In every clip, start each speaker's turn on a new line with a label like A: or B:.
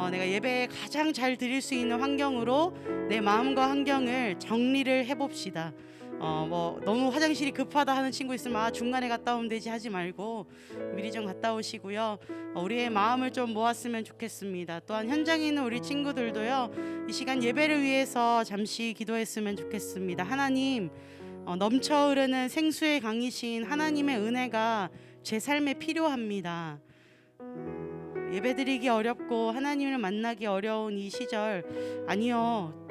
A: 내가 예배 가장 잘 드릴 수 있는 환경으로 내 마음과 환경을 정리를 해봅시다. 뭐 너무 화장실이 급하다 하는 친구 있으면 중간에 갔다 오면 되지 하지 말고 미리 좀 갔다 오시고요. 우리의 마음을 좀 모았으면 좋겠습니다. 또한 현장에 있는 우리 친구들도요, 이 시간 예배를 위해서 잠시 기도했으면 좋겠습니다. 하나님, 넘쳐 흐르는 생수의 강이신 하나님의 은혜가 제 삶에 필요합니다. 예배드리기 어렵고 하나님을 만나기 어려운 이 시절, 아니요,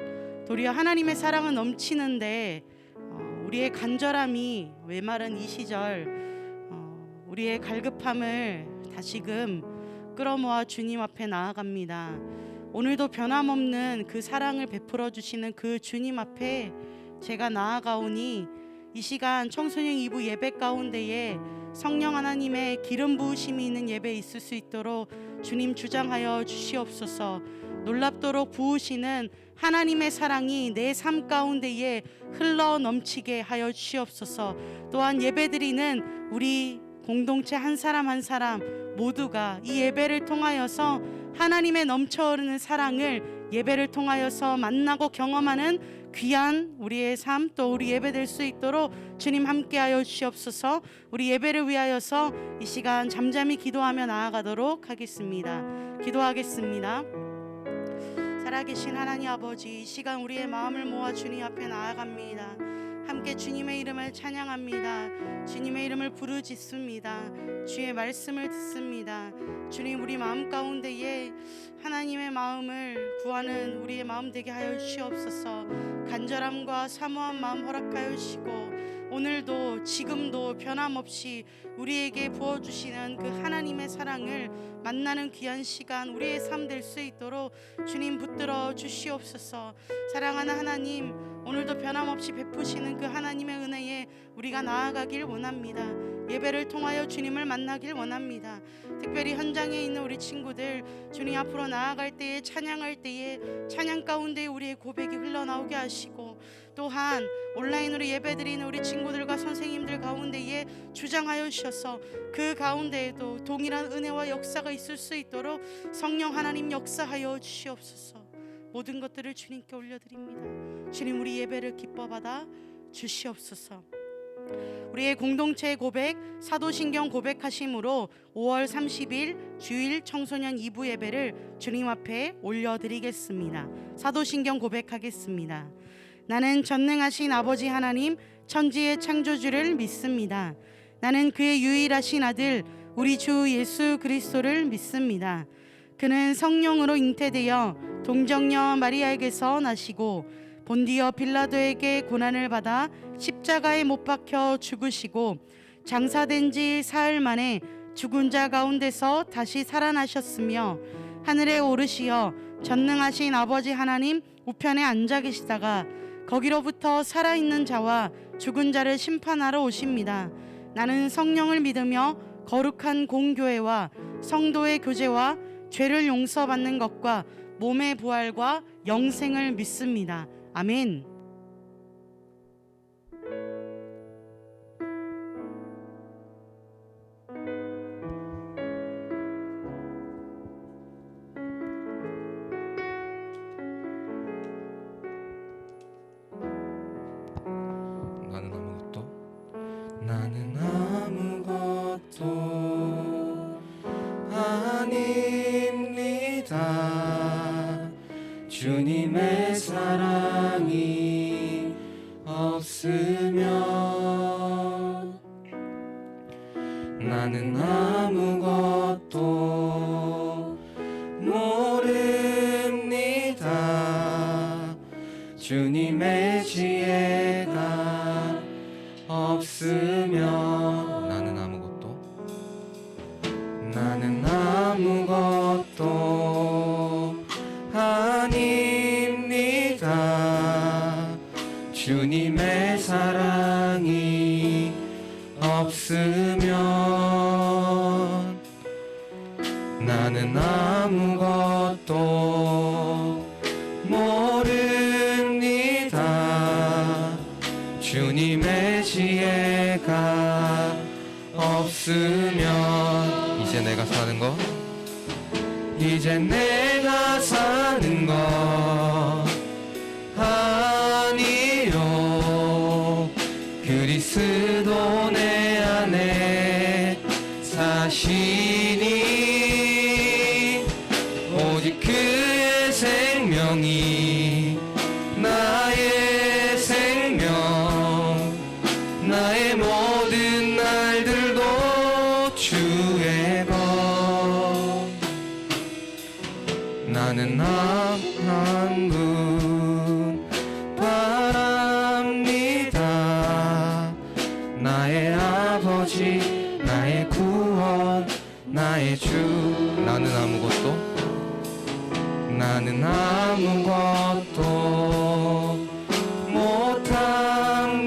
A: 도리어 하나님의 사랑은 넘치는데 우리의 간절함이 메마른 이 시절, 우리의 갈급함을 다시금 끌어모아 주님 앞에 나아갑니다. 오늘도 변함없는 그 사랑을 베풀어 주시는 그 주님 앞에 제가 나아가오니 이 시간 청소년 2부 예배 가운데에 성령 하나님의 기름 부으심이 있는 예배 있을 수 있도록 주님 주장하여 주시옵소서. 놀랍도록 부으시는 하나님의 사랑이 내 삶 가운데에 흘러 넘치게 하여 주시옵소서. 또한 예배드리는 우리 공동체 한 사람 한 사람 모두가 이 예배를 통하여서 하나님의 넘쳐 흐르는 사랑을 예배를 통하여서 만나고 경험하는 귀한 우리의 삶, 또 우리 예배될 수 있도록 주님 함께하여 주시옵소서. 우리 예배를 위하여서 이 시간 잠잠히 기도하며 나아가도록 하겠습니다. 기도하겠습니다. 살아계신 하나님 아버지, 이 시간 우리의 마음을 모아 주님 앞에 나아갑니다. 함께 주님의 이름을 찬양합니다. 주님의 이름을 부르짖습니다. 주의 말씀을 듣습니다. 주님, 우리 마음 가운데에 하나님의 마음을 구하는 우리의 마음 되게 하여 주시옵소서. 간절함과 사모한 마음 허락하여 주시고 오늘도 지금도 변함없이 우리에게 부어주시는 그 하나님의 사랑을 만나는 귀한 시간 우리의 삶 될 수 있도록 주님 붙들어 주시옵소서. 사랑하는 하나님, 오늘도 변함없이 베푸시는 그 하나님의 은혜에 우리가 나아가길 원합니다. 예배를 통하여 주님을 만나길 원합니다. 특별히 현장에 있는 우리 친구들, 주님 앞으로 나아갈 때에 찬양할 때에 찬양 가운데 우리의 고백이 흘러나오게 하시고, 또한 온라인으로 예배드리는 우리 친구들과 선생님들 가운데에 주장하여 주셔서 그 가운데에도 동일한 은혜와 역사가 있을 수 있도록 성령 하나님 역사하여 주시옵소서. 모든 것들을 주님께 올려드립니다. 주님, 우리 예배를 기뻐 받아 주시옵소서. 우리의 공동체의 고백, 사도신경 고백하심으로 5월 30일 주일 청소년 2부 예배를 주님 앞에 올려드리겠습니다. 사도신경 고백하겠습니다. 나는 전능하신 아버지 하나님 천지의 창조주를 믿습니다. 나는 그의 유일하신 아들 우리 주 예수 그리스도를 믿습니다. 그는 성령으로 잉태되어 동정녀 마리아에게서 나시고 본디어 빌라도에게 고난을 받아 십자가에 못 박혀 죽으시고 장사된 지 사흘 만에 죽은 자 가운데서 다시 살아나셨으며 하늘에 오르시어 전능하신 아버지 하나님 우편에 앉아 계시다가 거기로부터 살아있는 자와 죽은 자를 심판하러 오십니다. 나는 성령을 믿으며 거룩한 공교회와 성도의 교제와 죄를 용서받는 것과 몸의 부활과 영생을 믿습니다. 아멘.
B: 나는 아무것도 아닙니다. 주님의 사랑이 없으면 나는 아무것도 모릅니다. 주님의 지혜가 없으면 나는 아무것도 아닙니다. 주님의 사랑이 없으면 나는 아무것도 모릅니다. 주님의 지혜가 없으면 이제 내가 사는 거 이제 내가 사는 것 아니요 그리스도 내 안에 사시니 오직 그의 생명이 나의 생명 나의 모든 날들도 주의 것 나는 한 분 바랍니다 나의 아버지 나의 구원 나의 주 나는 아무것도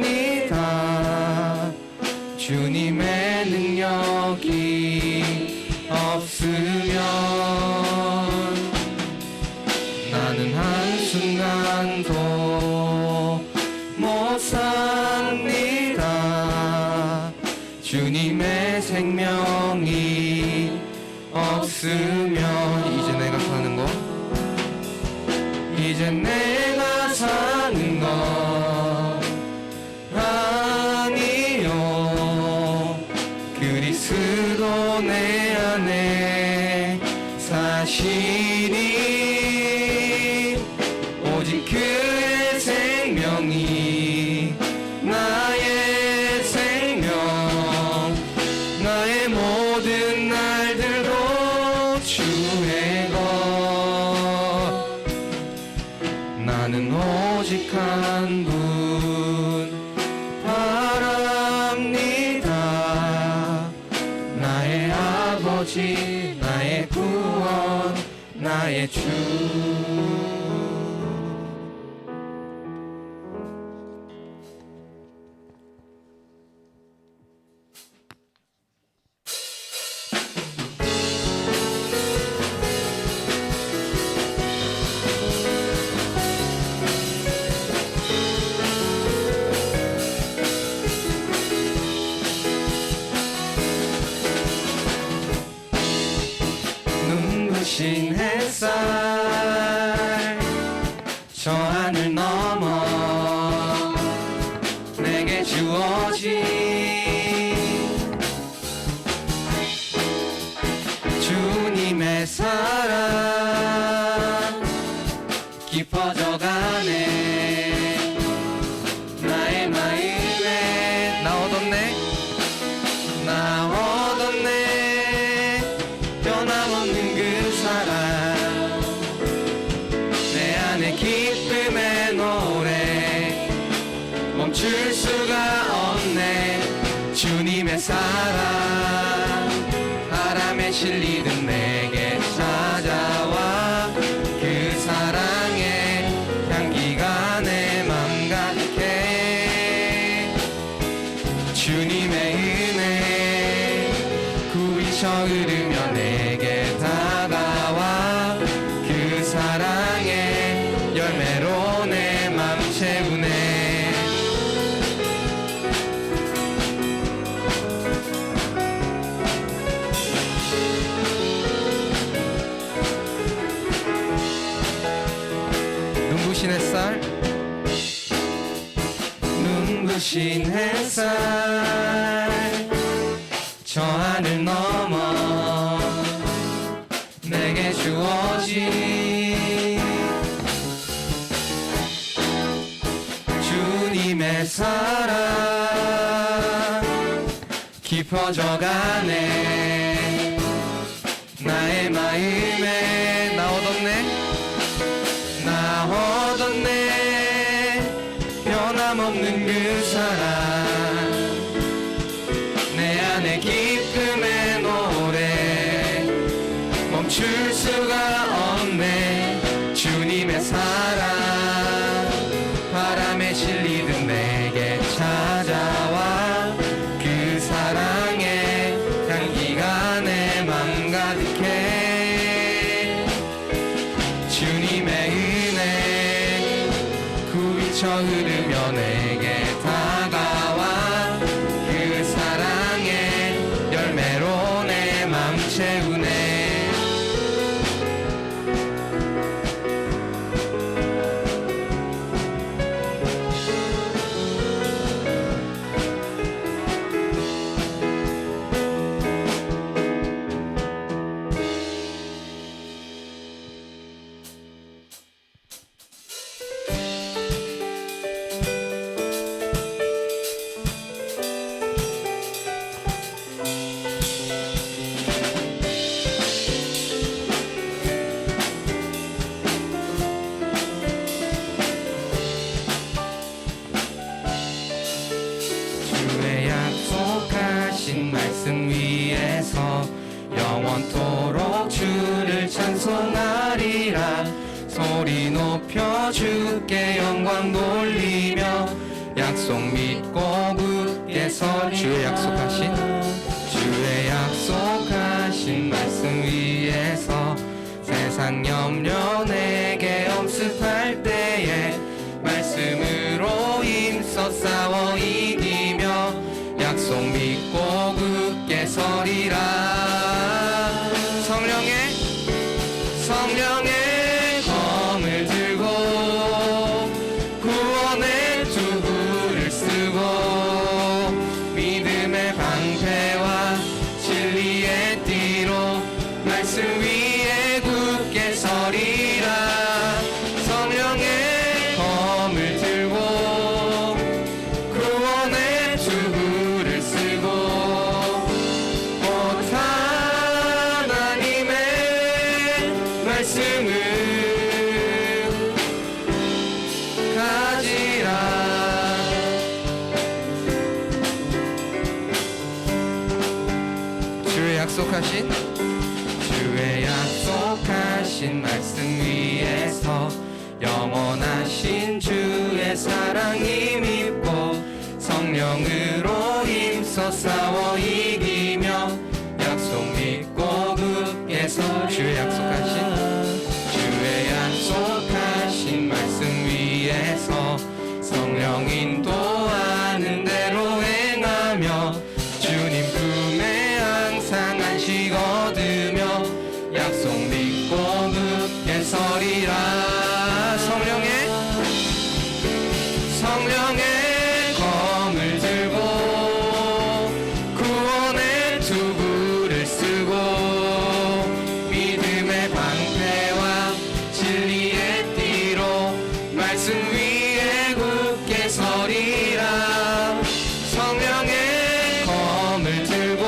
B: 못합니다 주님의 능력이 없으면 나는 한순간도 못 삽니다 주님의 생명이 없으면 이제 내가 사는 것 이제 내가 사는 것 아니요 그리스도 내 안에 사시니 오직 그의 생명이 나의 생명 나의 모든 날들도 주의 것 나는 오직 한 분 바랍니다 나의 아버지 나의 구원 나의 주 눈부신 햇살 저 하늘 넘어 내게 주어진 주님의 사랑 깊어져가네 나의 마음에 나 얻었네 변함없는 그 사랑 내 안에 기쁨의 노래 멈출 수가 없네 주님의 사랑 바람에 실리듯 내게 찾아와 그 사랑의 향기가 내 맘 가득해 주님의 은혜 굽이쳐 흐르며 내게 다가와 그 사랑의 열매로 내 맘 채우네 눈부신 햇살 눈부신 햇살 저 하늘 넘어 내게 주어진 주님의 사랑 깊어져가네 나의 마음에 나 얻었네 변함없는 그 사랑 내 안에 기쁨의 노래 멈출 수가 없네 주님의 사랑 바람에 실리듯 내게 찾아와 그 사랑의 향기가 내 맘 가득해 주님의 은혜 굽이쳐 흐르며 내게 다가와 그 사랑의 약속하신 말씀 위에서 영원토록 주를 찬송하리라. 소리 높여 주께 영광 돌리며 약속 믿고 굳게 서 주의 약속하신 말씀 위에서 세상 염려 내게 엄습할 때에 말씀으로 힘써 싸워 이기며 약속 믿고 굳게 서리라. 성령의 검을 들고 구원의 투구를 쓰고 믿음의 방패와 진리의 띠로 말씀 위에 굳게 서리라. 성령의 검을 들고 구원의 투구를 쓰고 곧 하나님의 말씀을 가지라. 주의 약속하신 말씀 위에서 영원하신 주의 사랑 힘입고 성령으로 힘써 싸워 이기며 약속 믿고 굳게 서 주의 약속하신 말씀 위에서 성령 인도하는 대로 행하며 주님 품에 항상 안식 얻으며 약속 믿고 굳게 서리라. 성령의 검을 들고 구원의 투구를 쓰고 믿음의 방패와 진리의 띠로 말씀 위에 굳게 서리라. 성령의 검을 들고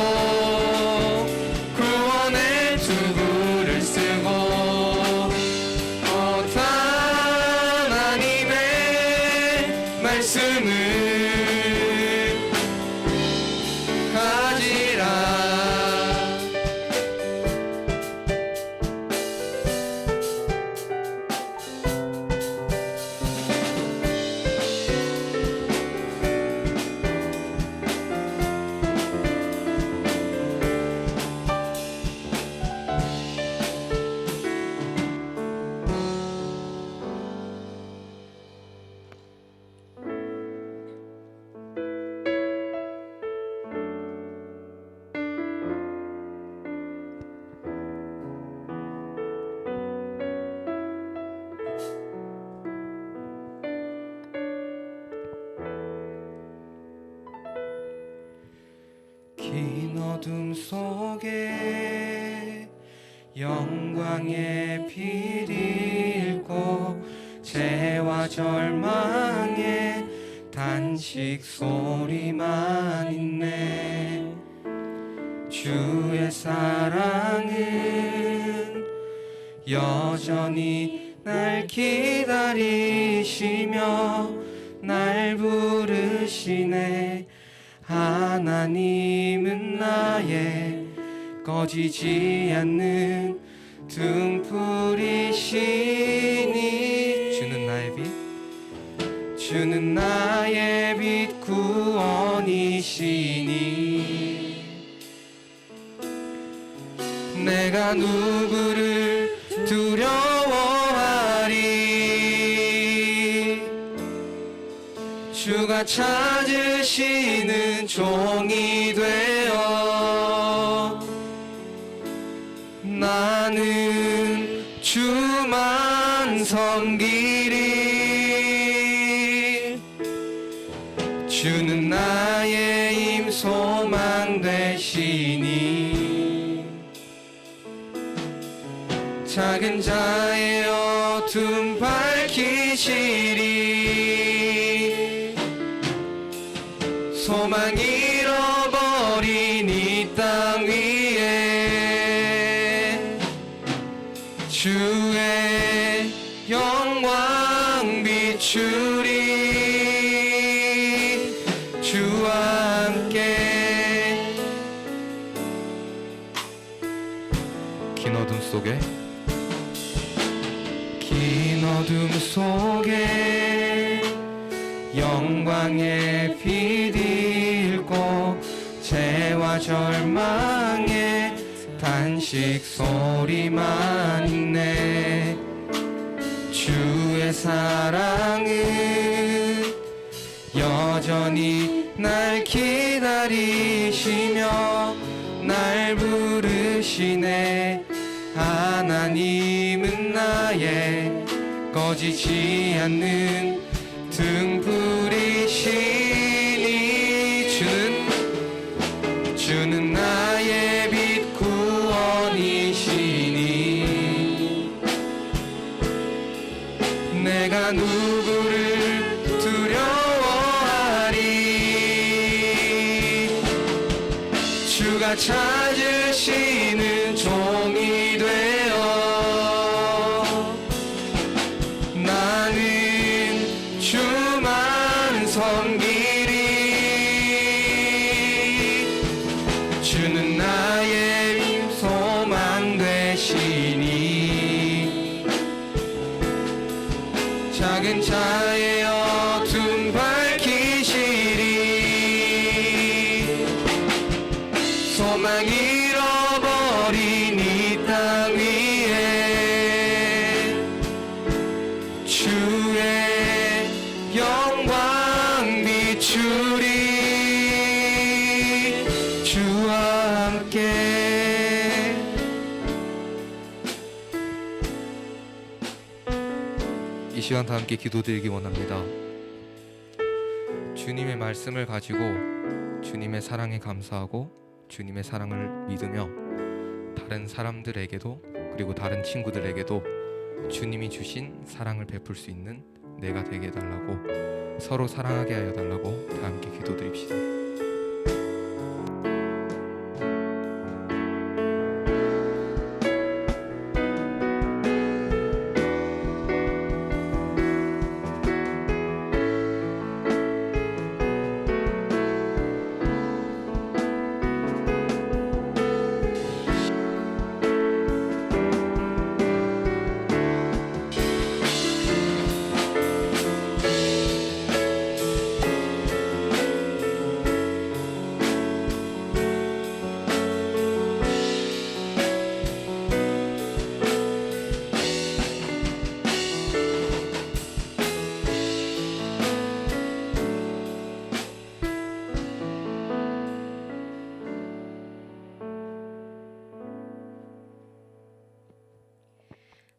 B: 구원의 투구를 쓰고 곧 하나님의 말씀을 가지라. 긴 어둠 속에 영광의 빛이 잃고 죄와 절망의 단식 소리만 있네. 주의 사랑은 여전히 날 기다리시며 날 부르시네. 하나님은 나의 꺼지지 않는 등불이시니 주는 나의 빛 구원이시니 내가 누구를 두려워하리. 주가 찾으시는 종이 되어 나는 주만 섬기리. 주는 나의 힘 소망 되시니 작은 자의 어둠 밝히시리. 소망 잃어버린 이 땅 위에 주의 영광 비추리. 주와 함께 속에 긴 어둠 속에 영광의 빛 잃고 죄와 절망의 단식 소리만 있네. 주의 사랑은 여전히 날 기다리시며 날 부르시네. 하나님은 나의 꺼지지 않는 등불이시니 주는 나의 빛 구원이시니 내가 누구를 두려워하리. 주가 찾으시는 종이 되어 나는 주만 섬기리. 주는 나의 소망 되시니 작은 자의 어둠 밝히시리. 소망 잃어버린 이 땅 위에 주의 영광 비추리. 주와 함께 이 시간 다 함께 기도드리기 원합니다. 주님의 말씀을 가지고 주님의 사랑에 감사하고 주님의 사랑을 믿으며 다른 사람들에게도 그리고 다른 친구들에게도 주님이 주신 사랑을 베풀 수 있는 내가 되게 해달라고, 서로 사랑하게 하여 달라고 다 함께 기도드립시다.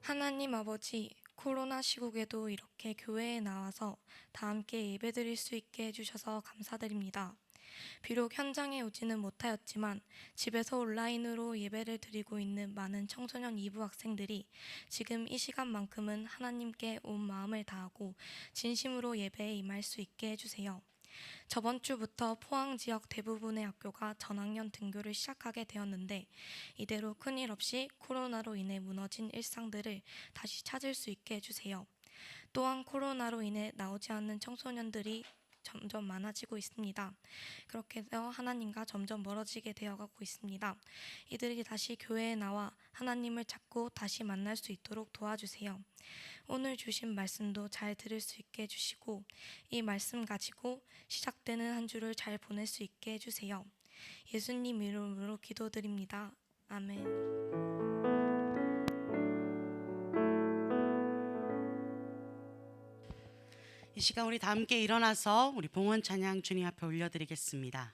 C: 하나님 아버지, 코로나 시국에도 이렇게 교회에 나와서 다 함께 예배드릴 수 있게 해주셔서 감사드립니다. 비록 현장에 오지는 못하였지만 집에서 온라인으로 예배를 드리고 있는 많은 청소년 2부 학생들이 지금 이 시간만큼은 하나님께 온 마음을 다하고 진심으로 예배에 임할 수 있게 해주세요. 저번 주부터 포항 지역 대부분의 학교가 전학년 등교를 시작하게 되었는데 이대로 큰일 없이 코로나로 인해 무너진 일상들을 다시 찾을 수 있게 해주세요. 또한 코로나로 인해 나오지 않는 청소년들이 점점 많아지고 있습니다. 그렇게 해서 하나님과 점점 멀어지게 되어가고 있습니다. 이들이 다시 교회에 나와 하나님을 찾고 다시 만날 수 있도록 도와주세요. 오늘 주신 말씀도 잘 들을 수 있게 해주시고 이 말씀 가지고 시작되는 한 주를 잘 보낼 수 있게 해주세요. 예수님 이름으로 기도드립니다. 아멘.
A: 이 시간 우리 다 함께 일어나서 우리 봉헌 찬양 주님 앞에 올려드리겠습니다.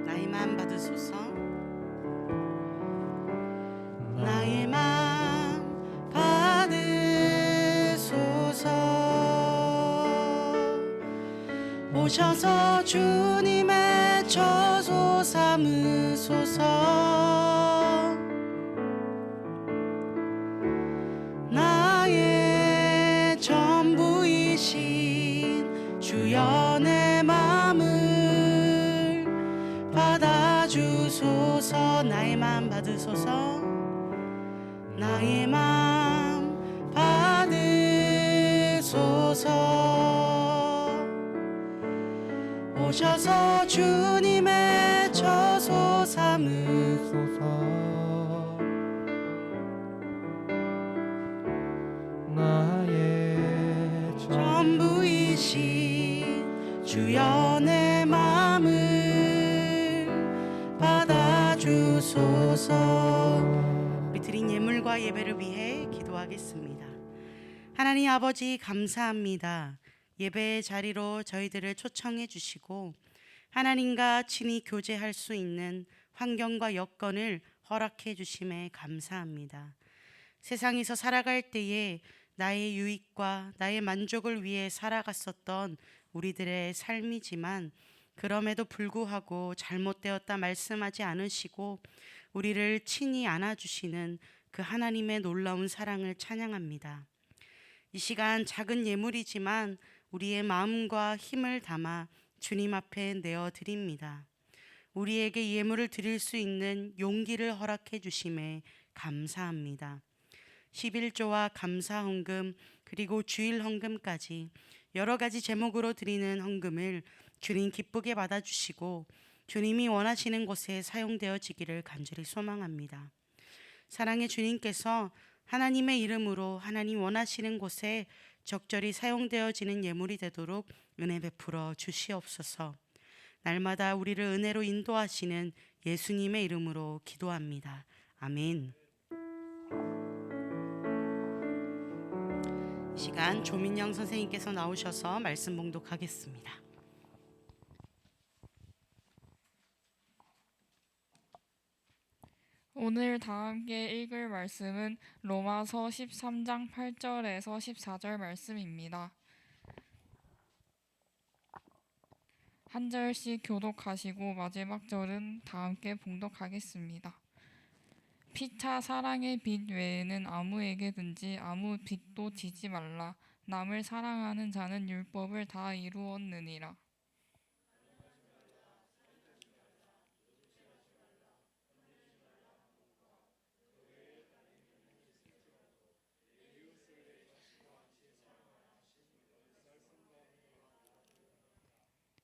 A: 나의 맘 받으소서. 나의 맘 받으소서. 오셔서 주님의 처소 삼으소서. 나의 전부이신 주여 내 맘을 받아주소서. 나의 맘 받으소서. 나의 맘 받으소서. 오셔서 주님의 처소 삼으소서.
B: 나의
A: 전부이신 주여 내 마음을 받아주소서. 우리 드린 예물과 예배를 위해 기도하겠습니다. 하나님 아버지 감사합니다. 예배의 자리로 저희들을 초청해 주시고 하나님과 친히 교제할 수 있는 환경과 여건을 허락해 주심에 감사합니다. 세상에서 살아갈 때에 나의 유익과 나의 만족을 위해 살아갔었던 우리들의 삶이지만 그럼에도 불구하고 잘못되었다 말씀하지 않으시고 우리를 친히 안아주시는 그 하나님의 놀라운 사랑을 찬양합니다. 이 시간 작은 예물이지만 우리의 마음과 힘을 담아 주님 앞에 내어드립니다. 우리에게 예물을 드릴 수 있는 용기를 허락해 주심에 감사합니다. 11조와 감사 헌금 그리고 주일 헌금까지 여러 가지 제목으로 드리는 헌금을 주님 기쁘게 받아주시고 주님이 원하시는 곳에 사용되어지기를 간절히 소망합니다. 사랑의 주님께서 하나님의 이름으로 하나님 원하시는 곳에 적절히 사용되어지는 예물이 되도록 은혜 베풀어 주시옵소서. 날마다 우리를 은혜로 인도하시는 예수님의 이름으로 기도합니다. 아멘. 이 시간 조민영 선생님께서 나오셔서 말씀 봉독하겠습니다.
D: 오늘 다 함께 읽을 말씀은 로마서 13장 8절에서 14절 말씀입니다. 한 절씩 교독하시고 마지막 절은 다 함께 봉독하겠습니다. 피차 사랑의 빚 외에는 아무에게든지 아무 빚도 지지 말라. 남을 사랑하는 자는 율법을 다 이루었느니라.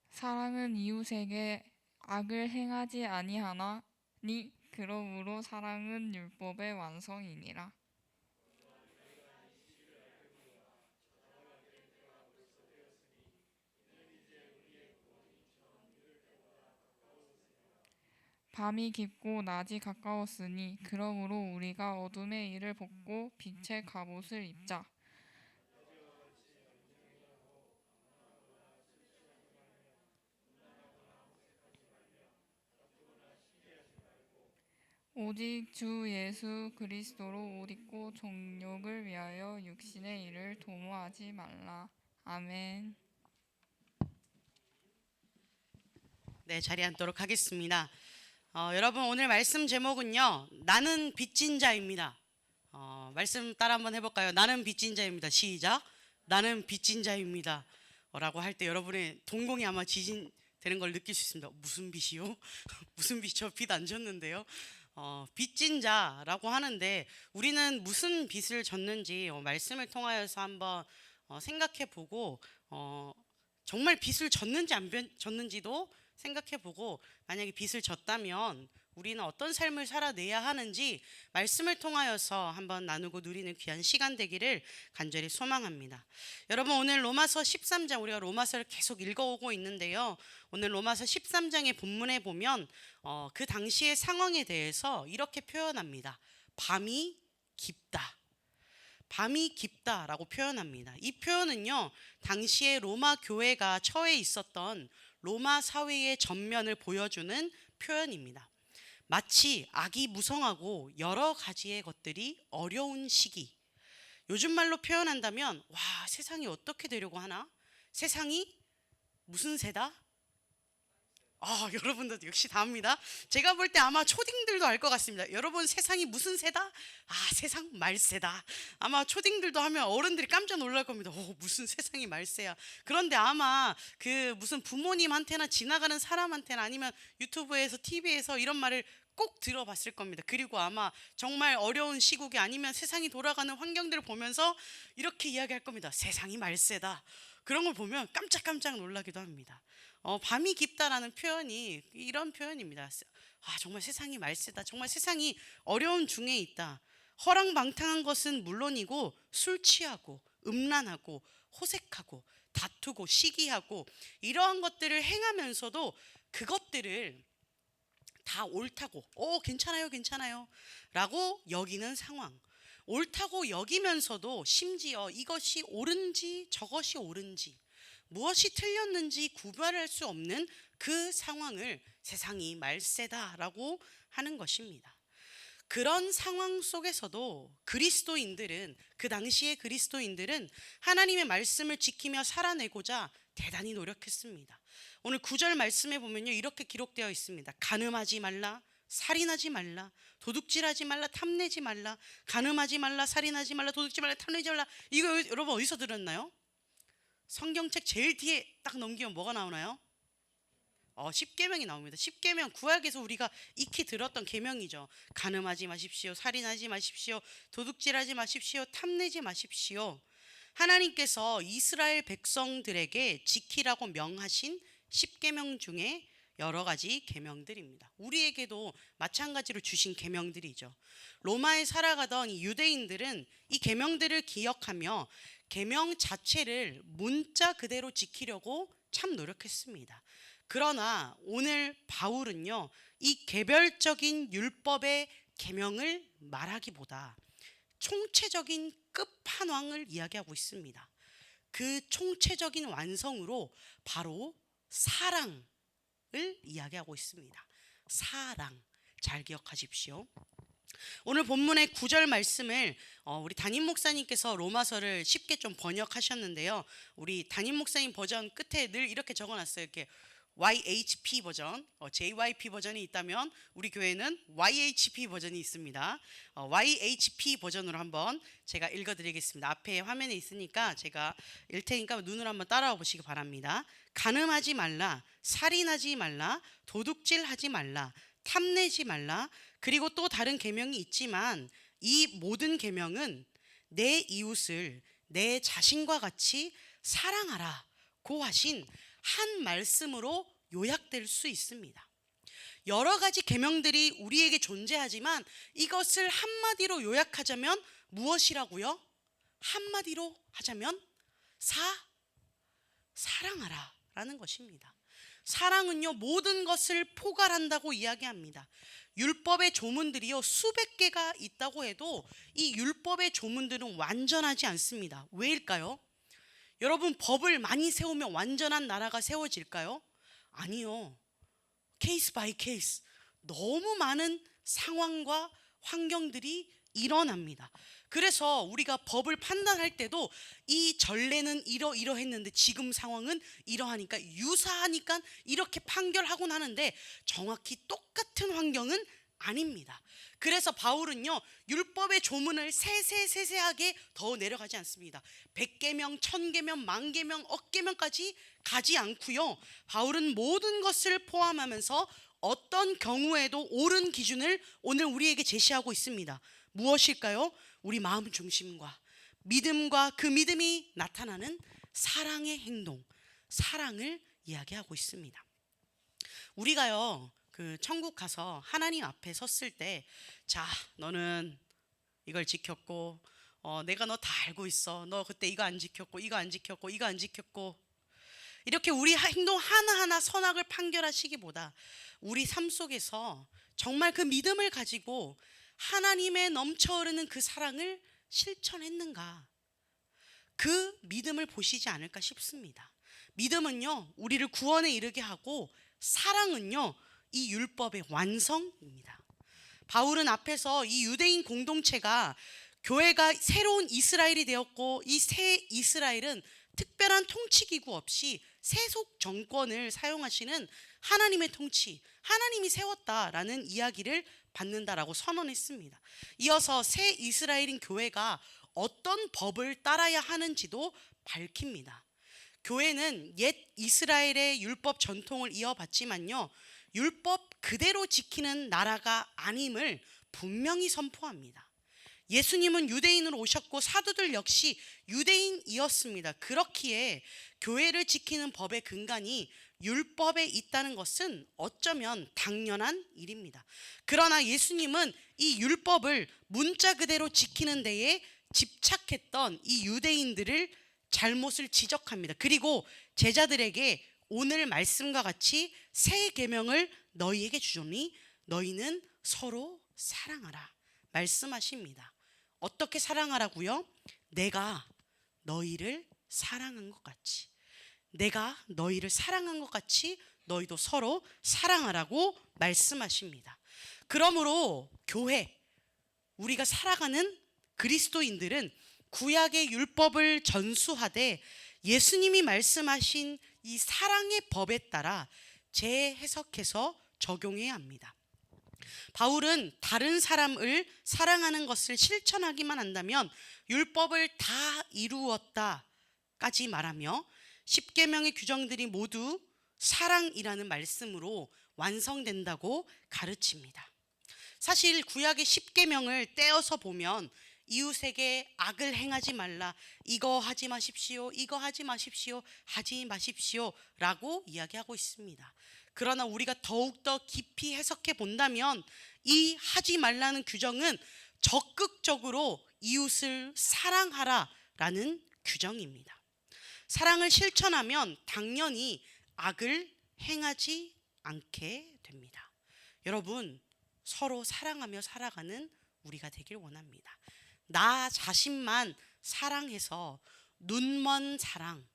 D: 사랑은 이웃에게 악을 행하지 아니하나니 그러므로 사랑은 율법의 완성이니라. 밤이 깊고 낮이 가까웠으니 그러므로 우리가 어둠의 일을 벗고 빛의 갑옷을 입자. 오직 주 예수 그리스도로 옷 입고 정욕을 위하여 육신의 일을 도모하지 말라. 아멘.
A: 네, 자리에 앉도록 하겠습니다. 여러분 오늘 말씀 제목은요, 나는 빚진 자입니다. 말씀 따라 한번 해볼까요? 나는 빚진 자입니다. 시작. 나는 빚진 자입니다. 라고 할 때 여러분의 동공이 아마 지진되는 걸 느낄 수 있습니다. 무슨 빚이요? 무슨 빚이요? 빚 안 졌는데요. 빚진 자라고 하는데 우리는 무슨 빚을 졌는지 말씀을 통하여서 한번 생각해 보고 정말 빚을 졌는지 안 졌는지도 생각해 보고 만약에 빚을 졌다면 우리는 어떤 삶을 살아내야 하는지 말씀을 통하여서 한번 나누고 누리는 귀한 시간 되기를 간절히 소망합니다. 여러분 오늘 로마서 13장 우리가 로마서를 계속 읽어오고 있는데요. 오늘 로마서 13장의 본문에 보면 그 당시의 상황에 대해서 이렇게 표현합니다. 밤이 깊다. 밤이 깊다라고 표현합니다. 이 표현은요, 당시에 로마 교회가 처해 있었던 로마 사회의 전면을 보여주는 표현입니다. 마치 악이 무성하고 여러 가지의 것들이 어려운 시기. 요즘 말로 표현한다면 와, 세상이 어떻게 되려고 하나? 세상이 무슨 새다? 여러분도 역시 다 압니다. 제가 볼 때 아마 초딩들도 알 것 같습니다. 여러분 세상이 무슨 새다? 세상 말새다. 아마 초딩들도 하면 어른들이 깜짝 놀랄 겁니다. 무슨 세상이 말새야. 그런데 아마 그 무슨 부모님한테나 지나가는 사람한테나 아니면 유튜브에서 TV에서 이런 말을 꼭 들어봤을 겁니다. 그리고 아마 정말 어려운 시국이 아니면 세상이 돌아가는 환경들을 보면서 이렇게 이야기할 겁니다. 세상이 말새다. 그런 걸 보면 깜짝깜짝 놀라기도 합니다. 밤이 깊다라는 표현이 이런 표현입니다. 정말 세상이 말세다. 정말 세상이 어려운 중에 있다. 허랑방탕한 것은 물론이고 술 취하고 음란하고 호색하고 다투고 시기하고 이러한 것들을 행하면서도 그것들을 다 옳다고 괜찮아요 괜찮아요 라고 여기는 상황, 옳다고 여기면서도 심지어 이것이 옳은지 저것이 옳은지 무엇이 틀렸는지 구별할 수 없는 그 상황을 세상이 말세다라고 하는 것입니다. 그런 상황 속에서도 그리스도인들은, 그 당시의 그리스도인들은 하나님의 말씀을 지키며 살아내고자 대단히 노력했습니다. 오늘 9절 말씀에 보면요, 이렇게 기록되어 있습니다. 간음하지 말라, 살인하지 말라, 도둑질하지 말라, 탐내지 말라. 간음하지 말라, 살인하지 말라, 도둑질 말라, 탐내지 말라. 이거 여러분 어디서 들었나요? 성경책 제일 뒤에 딱 넘기면 뭐가 나오나요? 10계명이 나옵니다. 10계명, 구약에서 우리가 익히 들었던 계명이죠. 간음하지 마십시오, 살인하지 마십시오, 도둑질하지 마십시오, 탐내지 마십시오. 하나님께서 이스라엘 백성들에게 지키라고 명하신 10계명 중에 여러 가지 계명들입니다. 우리에게도 마찬가지로 주신 계명들이죠. 로마에 살아가던 이 유대인들은 이 계명들을 기억하며 계명 자체를 문자 그대로 지키려고 참 노력했습니다. 그러나 오늘 바울은요, 이 개별적인 율법의 계명을 말하기보다 총체적인 끝판왕을 이야기하고 있습니다. 그 총체적인 완성으로 바로 사랑을 이야기하고 있습니다. 사랑, 잘 기억하십시오. 오늘 본문의 9절 말씀을 우리 담임 목사님께서 로마서를 쉽게 좀 번역하셨는데요, 우리 담임 목사님 버전 끝에 늘 이렇게 적어놨어요. 이렇게 YHP 버전, JYP 버전이 있다면 우리 교회는 YHP 버전이 있습니다. YHP 버전으로 한번 제가 읽어드리겠습니다. 앞에 화면에 있으니까 제가 읽을 테니까 눈으로 한번 따라와 보시기 바랍니다. 간음하지 말라, 살인하지 말라, 도둑질하지 말라, 탐내지 말라. 그리고 또 다른 계명이 있지만 이 모든 계명은 내 이웃을 내 자신과 같이 사랑하라고 하신 한 말씀으로 요약될 수 있습니다. 여러 가지 계명들이 우리에게 존재하지만 이것을 한마디로 요약하자면 무엇이라고요? 한마디로 하자면 사랑하라 라는 것입니다. 사랑은요, 모든 것을 포괄한다고 이야기합니다. 율법의 조문들이요, 수백 개가 있다고 해도 이 율법의 조문들은 완전하지 않습니다. 왜일까요? 여러분, 법을 많이 세우면 완전한 나라가 세워질까요? 아니요. 케이스 바이 케이스, 너무 많은 상황과 환경들이 일어납니다. 그래서 우리가 법을 판단할 때도 이 전례는 이러했는데 지금 상황은 이러하니까 유사하니까 이렇게 판결하곤 하는데 정확히 똑같은 환경은 아닙니다. 그래서 바울은요, 율법의 조문을 세세하게 더 내려가지 않습니다. 100계명, 1000계명, 10,000계명, 억계명까지 가지 않고요, 바울은 모든 것을 포함하면서 어떤 경우에도 옳은 기준을 오늘 우리에게 제시하고 있습니다. 무엇일까요? 우리 마음 중심과 믿음과 그 믿음이 나타나는 사랑의 행동, 사랑을 이야기하고 있습니다. 우리가요, 천국 가서 하나님 앞에 섰을 때, 자, 너는 이걸 지켰고, 내가 너 다 알고 있어. 너 그때 이거 안 지켰고, 이거 안 지켰고, 이거 안 지켰고, 이렇게 우리 행동 하나하나 선악을 판결하시기보다 우리 삶 속에서 정말 그 믿음을 가지고 하나님의 넘쳐흐르는 그 사랑을 실천했는가, 그 믿음을 보시지 않을까 싶습니다. 믿음은요, 우리를 구원에 이르게 하고, 사랑은요, 이 율법의 완성입니다. 바울은 앞에서 이 유대인 공동체가 교회가 새로운 이스라엘이 되었고, 이 새 이스라엘은 특별한 통치기구 없이 세속 정권을 사용하시는 하나님의 통치, 하나님이 세웠다라는 이야기를 받는다라고 선언했습니다. 이어서 새 이스라엘인 교회가 어떤 법을 따라야 하는지도 밝힙니다. 교회는 옛 이스라엘의 율법 전통을 이어받지만요, 율법 그대로 지키는 나라가 아님을 분명히 선포합니다. 예수님은 유대인으로 오셨고 사도들 역시 유대인이었습니다. 그렇기에 교회를 지키는 법의 근간이 율법에 있다는 것은 어쩌면 당연한 일입니다. 그러나 예수님은 이 율법을 문자 그대로 지키는 데에 집착했던 이 유대인들을 잘못을 지적합니다. 그리고 제자들에게 오늘 말씀과 같이 새 계명을 너희에게 주노니 너희는 서로 사랑하라 말씀하십니다. 어떻게 사랑하라고요? 내가 너희를 사랑한 것 같이, 내가 너희를 사랑한 것 같이 너희도 서로 사랑하라고 말씀하십니다. 그러므로 교회, 우리가 살아가는 그리스도인들은 구약의 율법을 전수하되 예수님이 말씀하신 이 사랑의 법에 따라 재해석해서 적용해야 합니다. 바울은 다른 사람을 사랑하는 것을 실천하기만 한다면 율법을 다 이루었다까지 말하며 십계명의 규정들이 모두 사랑이라는 말씀으로 완성된다고 가르칩니다. 사실 구약의 십계명을 떼어서 보면 이웃에게 악을 행하지 말라, 이거 하지 마십시오, 이거 하지 마십시오, 하지 마십시오 라고 이야기하고 있습니다. 그러나 우리가 더욱더 깊이 해석해 본다면 이 하지 말라는 규정은 적극적으로 이웃을 사랑하라 라는 규정입니다. 사랑을 실천하면 당연히 악을 행하지 않게 됩니다. 여러분, 서로 사랑하며 살아가는 우리가 되길 원합니다. 나 자신만 사랑해서 눈먼 사랑,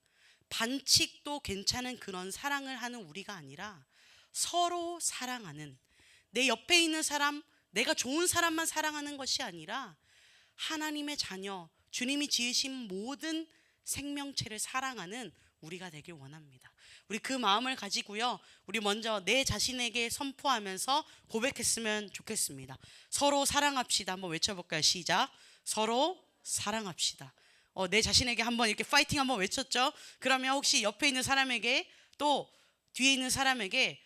A: 반칙도 괜찮은 그런 사랑을 하는 우리가 아니라 서로 사랑하는, 내 옆에 있는 사람, 내가 좋은 사람만 사랑하는 것이 아니라 하나님의 자녀, 주님이 지으신 모든 생명체를 사랑하는 우리가 되길 원합니다. 우리 그 마음을 가지고요, 우리 먼저 내 자신에게 선포하면서 고백했으면 좋겠습니다. 서로 사랑합시다. 한번 외쳐볼까요? 시작. 서로 사랑합시다. 내 자신에게 한번 이렇게 파이팅 한번 외쳤죠? 그러면 혹시 옆에 있는 사람에게, 또 뒤에 있는 사람에게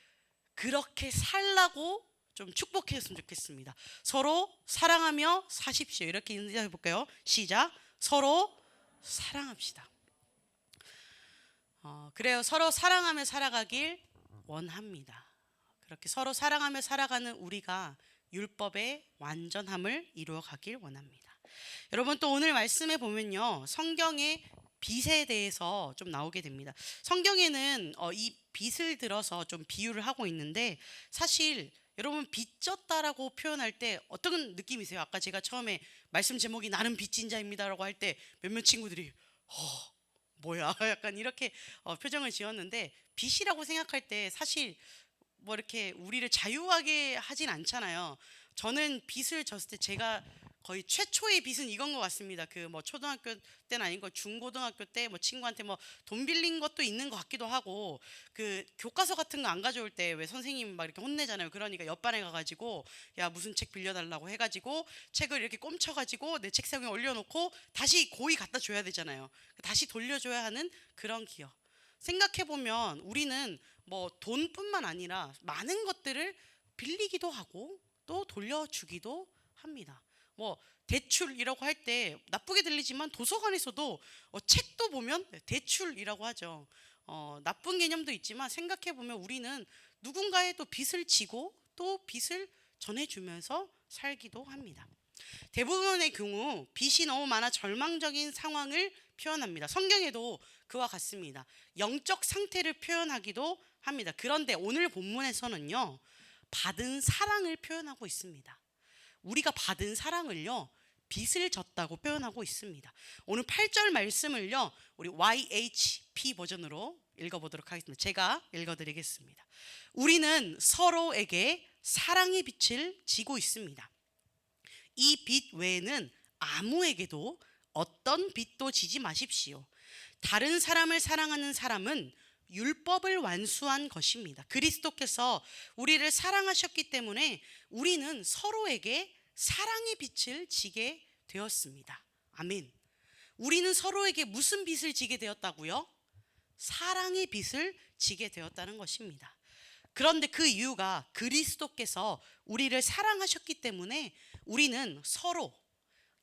A: 그렇게 살라고 좀 축복했으면 좋겠습니다. 서로 사랑하며 사십시오. 이렇게 인사해 볼까요? 시작. 서로 사랑합시다. 그래요. 서로 사랑하며 살아가길 원합니다. 그렇게 서로 사랑하며 살아가는 우리가 율법의 완전함을 이루어 가길 원합니다. 여러분, 또 오늘 말씀에 보면요, 성경의 빚에 대해서 좀 나오게 됩니다. 성경에는 이 빚을 들어서 좀 비유를 하고 있는데, 사실 여러분 빚졌다라고 표현할 때 어떤 느낌이세요? 아까 제가 처음에 말씀 제목이 나는 빚진 자입니다라고 할 때 몇몇 친구들이 뭐야 약간 이렇게 표정을 지었는데, 빚이라고 생각할 때 사실 뭐 이렇게 우리를 자유하게 하진 않잖아요. 저는 빚을 졌을 때 제가 거의 최초의 빚은 이건 것 같습니다. 그 뭐 초등학교 때는 아니고 중고등학교 때 뭐 친구한테 뭐 돈 빌린 것도 있는 것 같기도 하고, 그 교과서 같은 거 안 가져올 때 왜 선생님 막 이렇게 혼내잖아요. 그러니까 옆반에 가가지고 야 무슨 책 빌려달라고 해가지고 책을 이렇게 꼼쳐가지고 내 책상에 올려놓고 다시 고이 갖다 줘야 되잖아요. 다시 돌려줘야 하는 그런 기억. 생각해보면 우리는 뭐 돈뿐만 아니라 많은 것들을 빌리기도 하고 또 돌려주기도 합니다. 뭐 대출이라고 할 때 나쁘게 들리지만 도서관에서도 책도 보면 대출이라고 하죠. 나쁜 개념도 있지만 생각해보면 우리는 누군가의 또 빚을 지고 또 빚을 전해주면서 살기도 합니다. 대부분의 경우 빚이 너무 많아 절망적인 상황을 표현합니다. 성경에도 그와 같습니다. 영적 상태를 표현하기도 합니다. 그런데 오늘 본문에서는요, 받은 사랑을 표현하고 있습니다. 우리가 받은 사랑을요, 빚을 졌다고 표현하고 있습니다. 오늘 8절 말씀을요, 우리 YHP 버전으로 읽어보도록 하겠습니다. 제가 읽어드리겠습니다. 우리는 서로에게 사랑의 빚을 지고 있습니다. 이 빚 외에는 아무에게도 어떤 빚도 지지 마십시오. 다른 사람을 사랑하는 사람은 율법을 완수한 것입니다. 그리스도께서 우리를 사랑하셨기 때문에 우리는 서로에게 사랑의 빚을 지게 되었습니다. 아멘. 우리는 서로에게 무슨 빚을 지게 되었다고요? 사랑의 빚을 지게 되었다는 것입니다. 그런데 그 이유가 그리스도께서 우리를 사랑하셨기 때문에 우리는 서로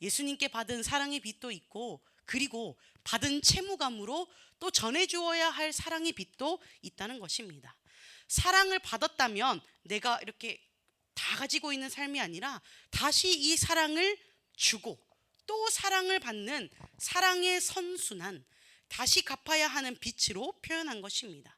A: 예수님께 받은 사랑의 빛도 있고, 그리고 받은 채무감으로 또 전해주어야 할 사랑의 빛도 있다는 것입니다. 사랑을 받았다면 내가 이렇게 다 가지고 있는 삶이 아니라 다시 이 사랑을 주고 또 사랑을 받는 사랑의 선순환, 다시 갚아야 하는 빛으로 표현한 것입니다.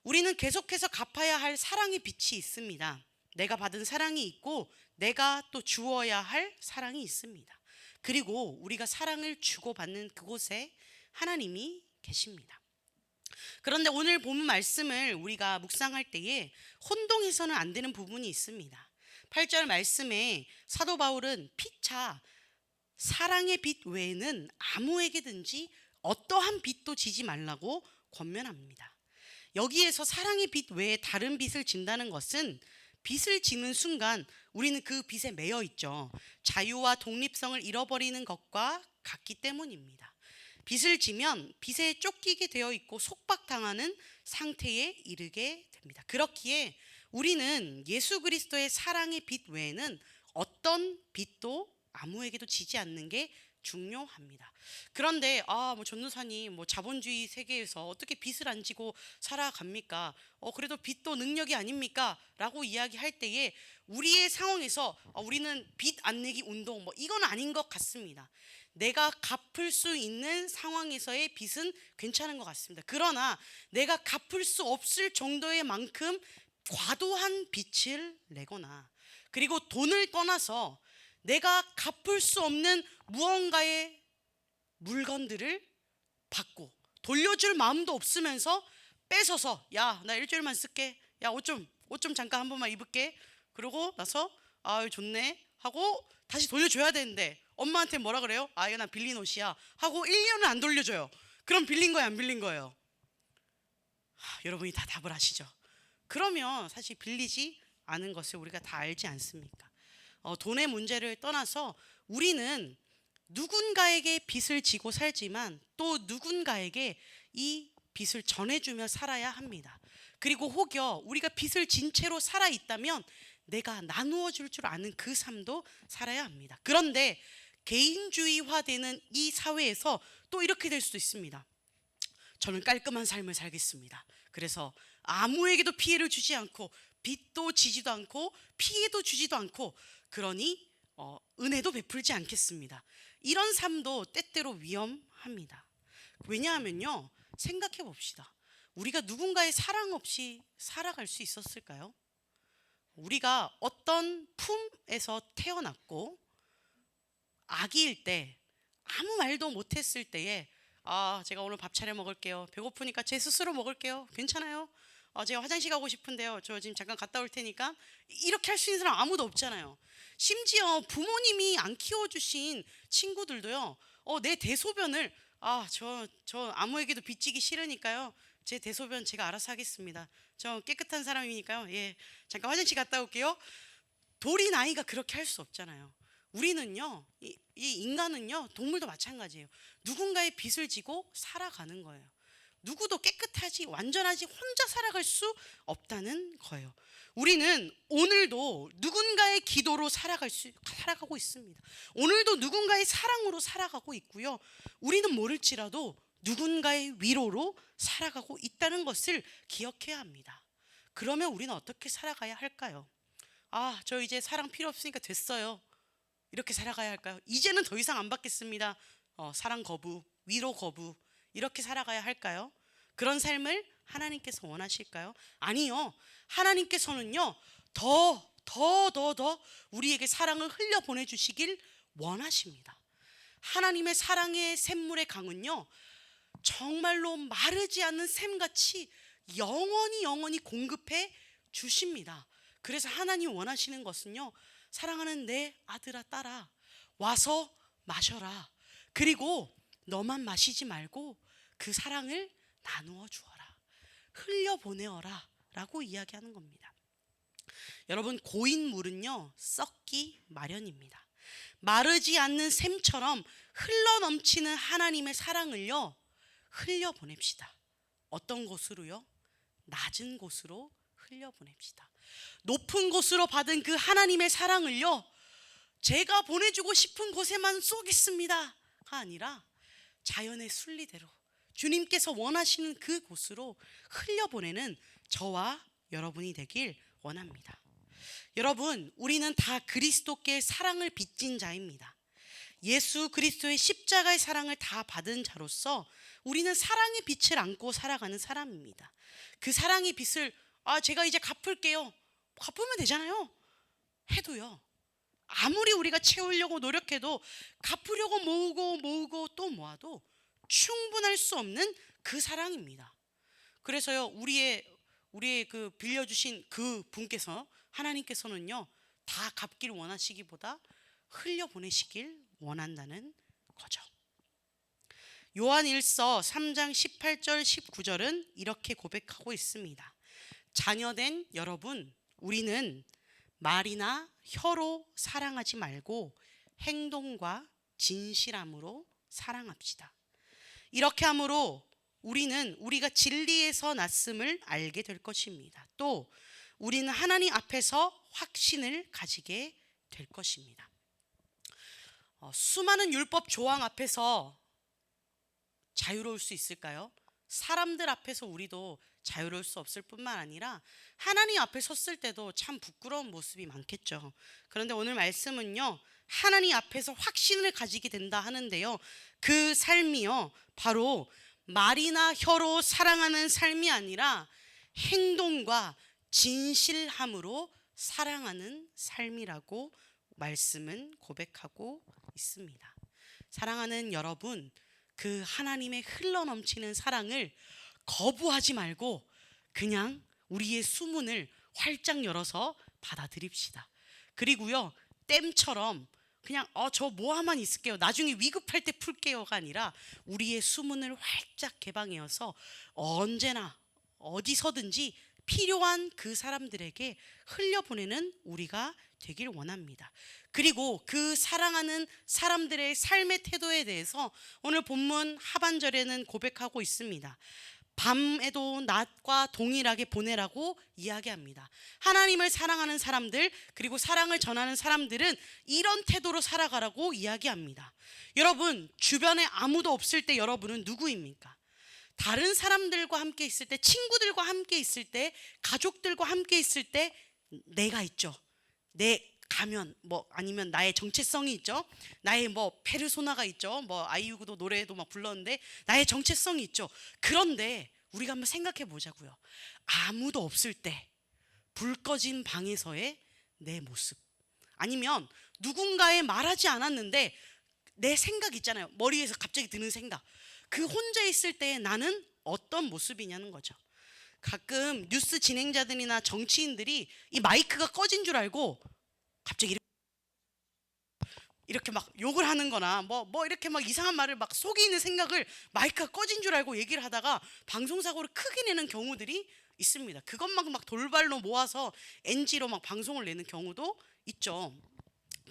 A: 우리는 계속해서 갚아야 할 사랑의 빛이 있습니다. 내가 받은 사랑이 있고 내가 또 주어야 할 사랑이 있습니다. 그리고 우리가 사랑을 주고받는 그곳에 하나님이 계십니다. 그런데 오늘 본 말씀을 우리가 묵상할 때에 혼동해서는 안 되는 부분이 있습니다. 8절 말씀에 사도 바울은 피차 사랑의 빛 외에는 아무에게든지 어떠한 빛도 지지 말라고 권면합니다. 여기에서 사랑의 빛 외에 다른 빛을 진다는 것은 빛을 지는 순간 우리는 그 빛에 매여 있죠. 자유와 독립성을 잃어버리는 것과 같기 때문입니다. 빛을 지면 빛에 쫓기게 되어 있고 속박당하는 상태에 이르게 됩니다. 그렇기에 우리는 예수 그리스도의 사랑의 빛 외에는 어떤 빛도 아무에게도 지지 않는 게 중요합니다. 그런데 전도사님 자본주의 세계에서 어떻게 빛을 안 지고 살아갑니까? 그래도 빛도 능력이 아닙니까? 라고 이야기할 때에 우리의 상황에서 우리는 빛 안 내기 운동 이건 아닌 것 같습니다. 내가 갚을 수 있는 상황에서의 빚은 괜찮은 것 같습니다. 그러나 내가 갚을 수 없을 정도의 만큼 과도한 빚을 내거나, 그리고 돈을 떠나서 내가 갚을 수 없는 무언가의 물건들을 받고 돌려줄 마음도 없으면서 뺏어서 야, 나 일주일만 쓸게. 야, 옷 좀 잠깐 한 번만 입을게. 그러고 나서 좋네 하고 다시 돌려줘야 되는데 엄마한테 뭐라 그래요? 이거 나 빌린 옷이야 하고 1년을 안 돌려줘요. 그럼 빌린 거예요, 안 빌린 거예요? 여러분이 다 답을 아시죠? 그러면 사실 빌리지 않은 것을 우리가 다 알지 않습니까? 돈의 문제를 떠나서 우리는 누군가에게 빚을 지고 살지만 또 누군가에게 이 빚을 전해주며 살아야 합니다. 그리고 혹여 우리가 빚을 진 채로 살아있다면 내가 나누어 줄 아는 그 삶도 살아야 합니다. 그런데 개인주의화되는 이 사회에서 또 이렇게 될 수도 있습니다. 저는 깔끔한 삶을 살겠습니다. 그래서 아무에게도 피해를 주지 않고 빚도 지지도 않고 피해도 주지도 않고, 그러니 은혜도 베풀지 않겠습니다. 이런 삶도 때때로 위험합니다. 왜냐하면요, 생각해 봅시다. 우리가 누군가의 사랑 없이 살아갈 수 있었을까요? 우리가 어떤 품에서 태어났고 아기일 때 아무 말도 못했을 때에 제가 오늘 밥 차려 먹을게요. 배고프니까 제 스스로 먹을게요. 괜찮아요? 제가 화장실 가고 싶은데요. 저 지금 잠깐 갔다 올 테니까. 이렇게 할 수 있는 사람 아무도 없잖아요. 심지어 부모님이 안 키워주신 친구들도요. 내 대소변을 저 아무에게도 빚지기 싫으니까요. 제 대소변 제가 알아서 하겠습니다. 저 깨끗한 사람이니까요. 예, 잠깐 화장실 갔다 올게요. 돌인 아이가 그렇게 할 수 없잖아요. 우리는요, 이 인간은요, 동물도 마찬가지예요. 누군가의 빚을 지고 살아가는 거예요. 누구도 깨끗하지 완전하지 혼자 살아갈 수 없다는 거예요. 우리는 오늘도 누군가의 기도로 살아가고 있습니다. 오늘도 누군가의 사랑으로 살아가고 있고요. 우리는 모를지라도 누군가의 위로로 살아가고 있다는 것을 기억해야 합니다. 그러면 우리는 어떻게 살아가야 할까요? 저 이제 사랑 필요 없으니까 됐어요. 이렇게 살아가야 할까요? 이제는 더 이상 안 받겠습니다. 사랑 거부, 위로 거부, 이렇게 살아가야 할까요? 그런 삶을 하나님께서 원하실까요? 아니요. 하나님께서는요, 더 우리에게 사랑을 흘려 보내주시길 원하십니다. 하나님의 사랑의 샘물의 강은요, 정말로 마르지 않는 샘같이 영원히 공급해 주십니다. 그래서 하나님 원하시는 것은요, 사랑하는 내 아들아 딸아, 와서 마셔라. 그리고 너만 마시지 말고 그 사랑을 나누어 주어라, 흘려 보내어라 라고 이야기하는 겁니다. 여러분, 고인 물은요, 썩기 마련입니다. 마르지 않는 샘처럼 흘러 넘치는 하나님의 사랑을요, 흘려 보냅시다. 어떤 곳으로요? 낮은 곳으로 흘려 보냅시다. 높은 곳으로 받은 그 하나님의 사랑을요, 제가 보내주고 싶은 곳에만 쏘겠습니다가 아니라 자연의 순리대로 주님께서 원하시는 그 곳으로 흘려보내는 저와 여러분이 되길 원합니다. 여러분, 우리는 다 그리스도께 사랑을 빚진 자입니다. 예수 그리스도의 십자가의 사랑을 다 받은 자로서 우리는 사랑의 빛을 안고 살아가는 사람입니다. 그 사랑의 빛을 제가 이제 갚을게요. 갚으면 되잖아요. 해도요, 아무리 우리가 채우려고 노력해도 갚으려고 모으고 또 모아도 충분할 수 없는 그 사랑입니다. 그래서요, 우리의 그 빌려주신 그 분께서, 하나님께서는요, 다 갚길 원하시기보다 흘려보내시길 원한다는 거죠. 요한 1서 3장 18절 19절은 이렇게 고백하고 있습니다. 자녀된 여러분, 우리는 말이나 혀로 사랑하지 말고 행동과 진실함으로 사랑합시다. 이렇게 함으로 우리는 우리가 진리에서 났음을 알게 될 것입니다. 또 우리는 하나님 앞에서 확신을 가지게 될 것입니다. 수많은 율법 조항 앞에서 자유로울 수 있을까요? 사람들 앞에서 우리도 자유로울 수 없을 뿐만 아니라 하나님 앞에 섰을 때도 참 부끄러운 모습이 많겠죠. 그런데 오늘 말씀은요, 하나님 앞에서 확신을 가지게 된다 하는데요, 그 삶이요, 바로 말이나 혀로 사랑하는 삶이 아니라 행동과 진실함으로 사랑하는 삶이라고 말씀은 고백하고 있습니다. 사랑하는 여러분, 그 하나님의 흘러넘치는 사랑을 거부하지 말고 그냥 우리의 수문을 활짝 열어서 받아들입시다. 그리고요, 댐처럼 그냥 저 모아만 있을게요, 나중에 위급할 때 풀게요가 아니라 우리의 수문을 활짝 개방해서 언제나 어디서든지 필요한 그 사람들에게 흘려보내는 우리가 되길 원합니다. 그리고 그 사랑하는 사람들의 삶의 태도에 대해서 오늘 본문 하반절에는 고백하고 있습니다. 밤에도 낮과 동일하게 보내라고 이야기합니다. 하나님을 사랑하는 사람들, 그리고 사랑을 전하는 사람들은 이런 태도로 살아가라고 이야기합니다. 여러분, 주변에 아무도 없을 때 여러분은 누구입니까? 다른 사람들과 함께 있을 때, 친구들과 함께 있을 때, 가족들과 함께 있을 때 내가 있죠. 내 가면 아니면 나의 정체성이 있죠. 나의 페르소나가 있죠. 아이유도 노래에도 막 불렀는데 나의 정체성이 있죠. 그런데 우리가 한번 생각해 보자고요. 아무도 없을 때 불 꺼진 방에서의 내 모습, 아니면 누군가에 말하지 않았는데 내 생각 있잖아요. 머리에서 갑자기 드는 생각, 그 혼자 있을 때 나는 어떤 모습이냐는 거죠. 가끔 뉴스 진행자들이나 정치인들이 이 마이크가 꺼진 줄 알고 갑자기 이렇게 막 욕을 하는 거나 이렇게 막 이상한 말을 막 속에 있는 생각을 마이크가 꺼진 줄 알고 얘기를 하다가 방송사고를 크게 내는 경우들이 있습니다. 그것만 막 돌발로 모아서 NG로 막 방송을 내는 경우도 있죠.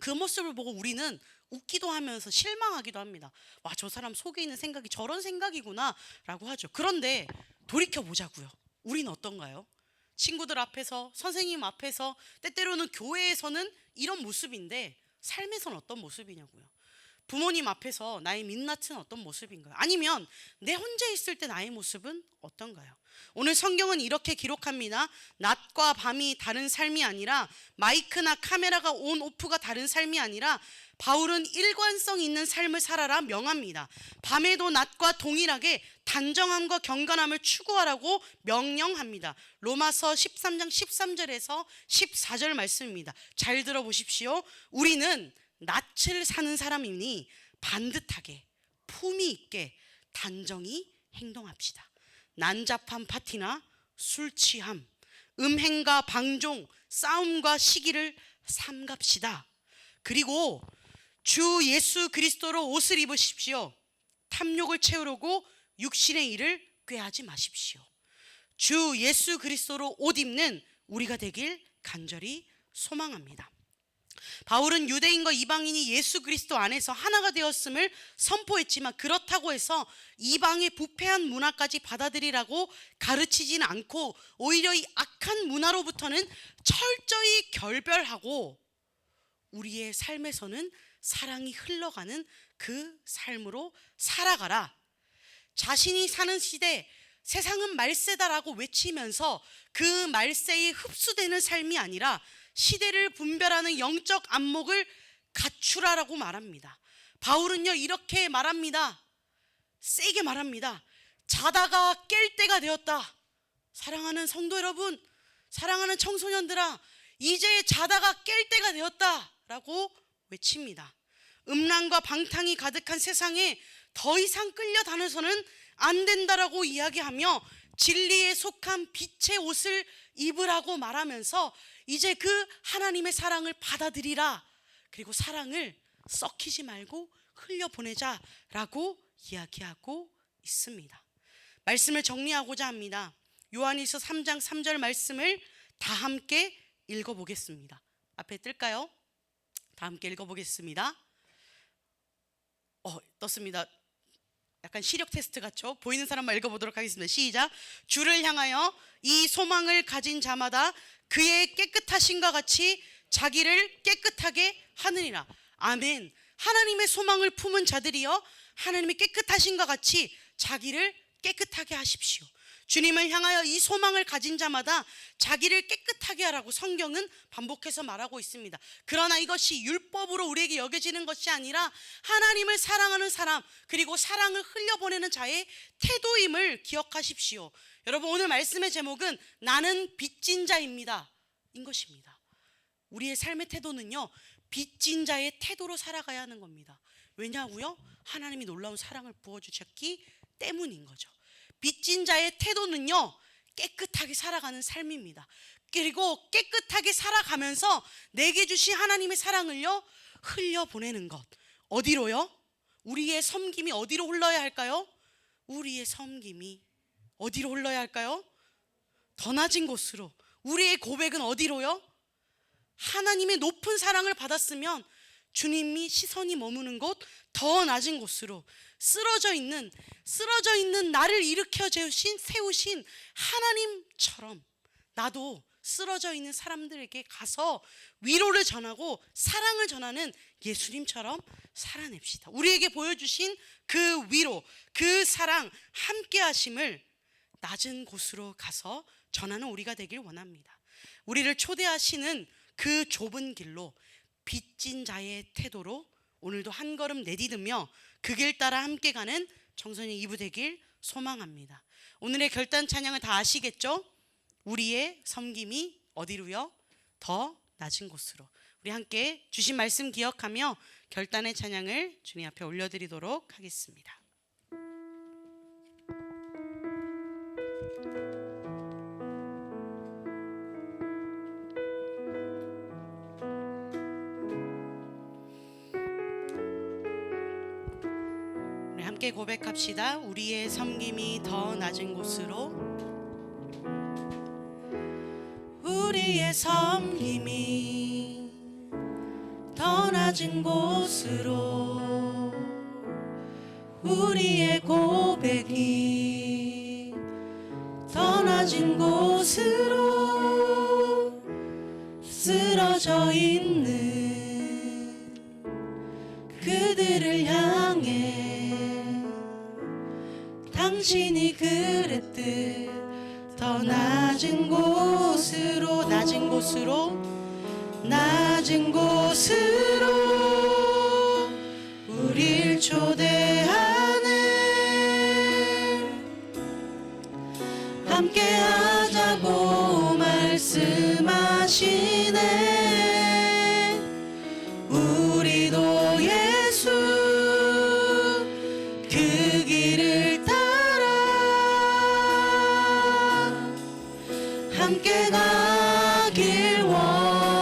A: 그 모습을 보고 우리는 웃기도 하면서 실망하기도 합니다. 와, 저 사람 속에 있는 생각이 저런 생각이구나 라고 하죠. 그런데 돌이켜보자고요. 우리는 어떤가요? 친구들 앞에서, 선생님 앞에서, 때때로는 교회에서는 이런 모습인데 삶에서는 어떤 모습이냐고요. 부모님 앞에서 나의 민낯은 어떤 모습인가요? 아니면 내 혼자 있을 때 나의 모습은 어떤가요? 오늘 성경은 이렇게 기록합니다. 낮과 밤이 다른 삶이 아니라, 마이크나 카메라가 온 오프가 다른 삶이 아니라 바울은 일관성 있는 삶을 살아라 명합니다. 밤에도 낮과 동일하게 단정함과 경건함을 추구하라고 명령합니다. 로마서 13장 13절에서 14절 말씀입니다. 잘 들어보십시오. 우리는 낯을 사는 사람이니 반듯하게, 품위 있게, 단정히 행동합시다. 난잡한 파티나 술 취함, 음행과 방종, 싸움과 시기를 삼갑시다. 그리고 주 예수 그리스도로 옷을 입으십시오. 탐욕을 채우려고 육신의 일을 꾀하지 마십시오. 주 예수 그리스도로 옷 입는 우리가 되길 간절히 소망합니다. 바울은 유대인과 이방인이 예수 그리스도 안에서 하나가 되었음을 선포했지만, 그렇다고 해서 이방의 부패한 문화까지 받아들이라고 가르치지는 않고 오히려 이 악한 문화로부터는 철저히 결별하고 우리의 삶에서는 사랑이 흘러가는 그 삶으로 살아가라. 자신이 사는 시대 세상은 말세다라고 외치면서 그 말세에 흡수되는 삶이 아니라 시대를 분별하는 영적 안목을 갖추라라고 말합니다. 바울은요 이렇게 말합니다. 세게 말합니다. 자다가 깰 때가 되었다. 사랑하는 성도 여러분, 사랑하는 청소년들아, 이제 자다가 깰 때가 되었다라고 외칩니다. 음란과 방탕이 가득한 세상에 더 이상 끌려다녀서는 안 된다라고 이야기하며 진리에 속한 빛의 옷을 입으라고 말하면서 이제 그 하나님의 사랑을 받아들이라. 그리고 사랑을 썩히지 말고 흘려보내자라고 이야기하고 있습니다. 말씀을 정리하고자 합니다. 요한일서 3장 3절 말씀을 다 함께 읽어보겠습니다. 앞에 뜰까요? 다 함께 읽어보겠습니다. 떴습니다. 약간 시력 테스트 같죠? 보이는 사람만 읽어보도록 하겠습니다. 시작. 주를 향하여 이 소망을 가진 자마다 그의 깨끗하심과 같이 자기를 깨끗하게 하느니라. 아멘. 하나님의 소망을 품은 자들이여 하나님의 깨끗하심과 같이 자기를 깨끗하게 하십시오. 주님을 향하여 이 소망을 가진 자마다 자기를 깨끗하게 하라고 성경은 반복해서 말하고 있습니다. 그러나 이것이 율법으로 우리에게 여겨지는 것이 아니라 하나님을 사랑하는 사람, 그리고 사랑을 흘려보내는 자의 태도임을 기억하십시오. 여러분, 오늘 말씀의 제목은 나는 빚진 자입니다 인 것입니다. 우리의 삶의 태도는요 빚진 자의 태도로 살아가야 하는 겁니다. 왜냐고요? 하나님이 놀라운 사랑을 부어주셨기 때문인 거죠. 빚진 자의 태도는요 깨끗하게 살아가는 삶입니다. 그리고 깨끗하게 살아가면서 내게 주신 하나님의 사랑을요 흘려보내는 것. 어디로요? 우리의 섬김이 어디로 흘러야 할까요? 우리의 섬김이 어디로 흘러야 할까요? 더 낮은 곳으로. 우리의 고백은 어디로요? 하나님의 높은 사랑을 받았으면 주님이 시선이 머무는 곳, 더 낮은 곳으로. 쓰러져 있는 나를 일으켜 세우신 하나님처럼 나도 쓰러져 있는 사람들에게 가서 위로를 전하고 사랑을 전하는 예수님처럼 살아냅시다. 우리에게 보여주신 그 위로, 그 사랑, 함께 하심을 낮은 곳으로 가서 전하는 우리가 되길 원합니다. 우리를 초대하시는 그 좁은 길로 빚진 자의 태도로 오늘도 한 걸음 내디디며 그 길 따라 함께 가는 청소년 2부 되길 소망합니다. 오늘의 결단 찬양을 다 아시겠죠? 우리의 섬김이 어디로요? 더 낮은 곳으로. 우리 함께 주신 말씀 기억하며 결단의 찬양을 주님 앞에 올려드리도록 하겠습니다. 함께 고백합시다. 우리의 섬김이 더 낮은 곳으로. 우리의 섬김이 더 낮은 곳으로. 우리의 고백이 더 낮은 곳으로. 쓰러져 있는 그들을 향해 당신이 그랬듯 더 낮은 곳으로. 낮은 곳으로. 낮은 곳으로 우릴 초대하네. 함께 하자고 말씀하시네. 우리도 예수 그 길을 함께 가길 원하네.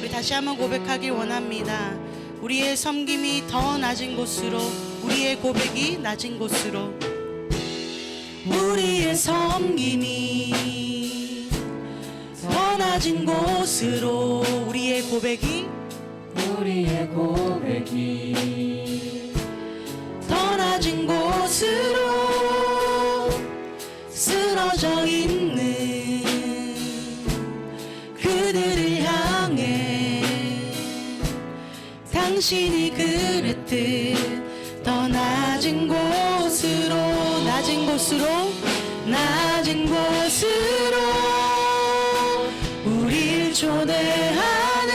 A: 우리 다시 한번 고백하길 원합니다. 우리의 섬김이 더 낮은 곳으로. 우리의 고백이 낮은 곳으로. 우리의 섬김이 더 낮은 곳으로. 우리의 고백이 더 낮은 곳으로. 쓰러져 있는 그들을 향해 당신이 그랬듯 더 낮은 곳으로 낮은 곳으로 낮은 곳으로 우릴 초대하네.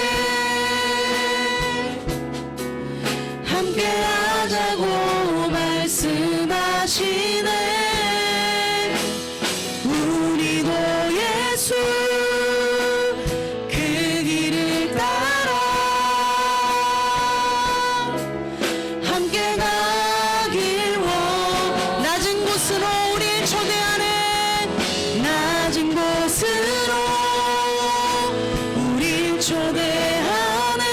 A: 함께하자고 말씀하시네. 우리도 예수 그 길을 따라 함께 가길 낮은 곳으로 우릴 초대하네. 낮은 곳으로 우릴 초대하네.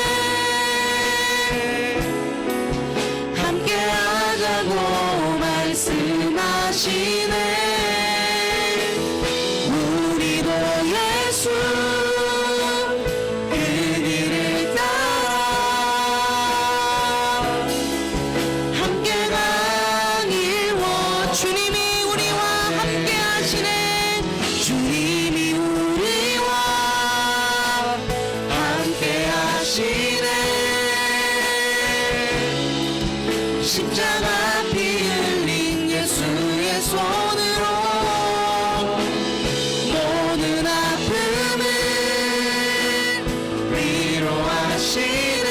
A: 함께하자고 말씀하시네. 우리도 예수 그 길을 따라 함께 가길 주님이 우리와 함께 하시네. 주님이 우리와 함께 하시네. 십자가 피 흘린 예수의 손으로 모든 아픔을 위로하시네.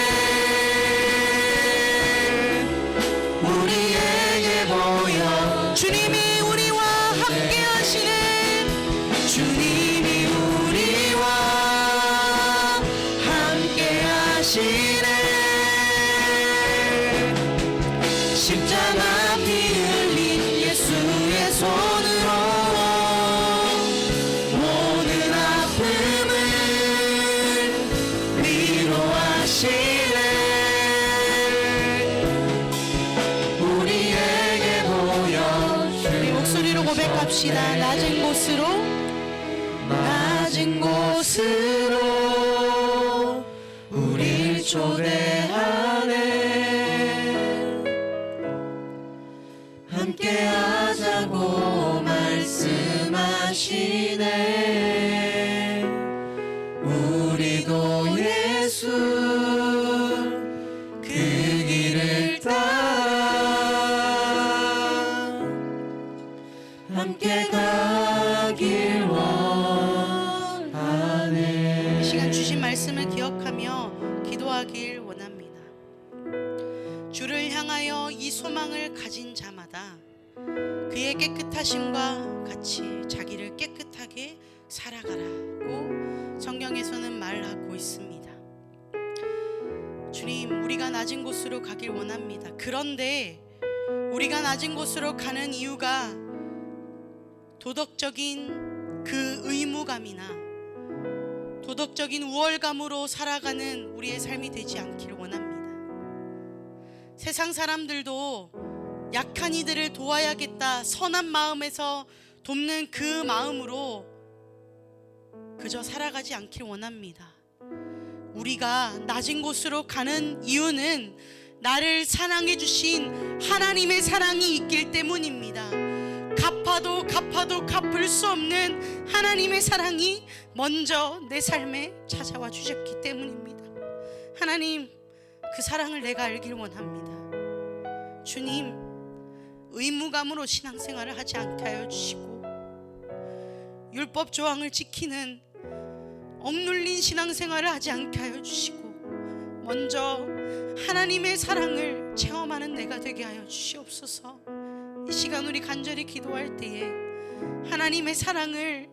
A: 우리에게 보여 주님이 우리와 함께 하시네. 주님이 우리와 함께 하시네. 십자가 피 흘린 예수의 손으로 모든 아픔을 위로하시네. 우리에게 보여 우리 목소리로 고백합시다. 낮은 곳으로 낮은 곳으로 우릴 초대하네. 함께하자고 말씀하시네. 우리도 예수 그 길을 따라 함께 가길 원하네. 이 시간 주신 말씀을 기억하며 기도하길 원합니다. 주를 향하여 이 소망을 가진 자마다 그의 깨끗하심과 같이 자기를 깨끗하게 살아가라고 성경에서는 말하고 있습니다. 주님, 우리가 낮은 곳으로 가길 원합니다. 그런데 우리가 낮은 곳으로 가는 이유가 도덕적인 그 의무감이나 도덕적인 우월감으로 살아가는 우리의 삶이 되지 않기를 원합니다. 세상 사람들도 약한 이들을 도와야겠다 선한 마음에서 돕는 그 마음으로 그저 살아가지 않기를 원합니다. 우리가 낮은 곳으로 가는 이유는 나를 사랑해 주신 하나님의 사랑이 있기 때문입니다. 갚아도 갚을 수 없는 하나님의 사랑이 먼저 내 삶에 찾아와 주셨기 때문입니다. 하나님, 그 사랑을 내가 알길 원합니다. 주님, 의무감으로 신앙생활을 하지 않게 하여 주시고 율법 조항을 지키는 억눌린 신앙생활을 하지 않게 하여 주시고 먼저 하나님의 사랑을 체험하는 내가 되게 하여 주시옵소서. 이 시간 우리 간절히 기도할 때에 하나님의 사랑을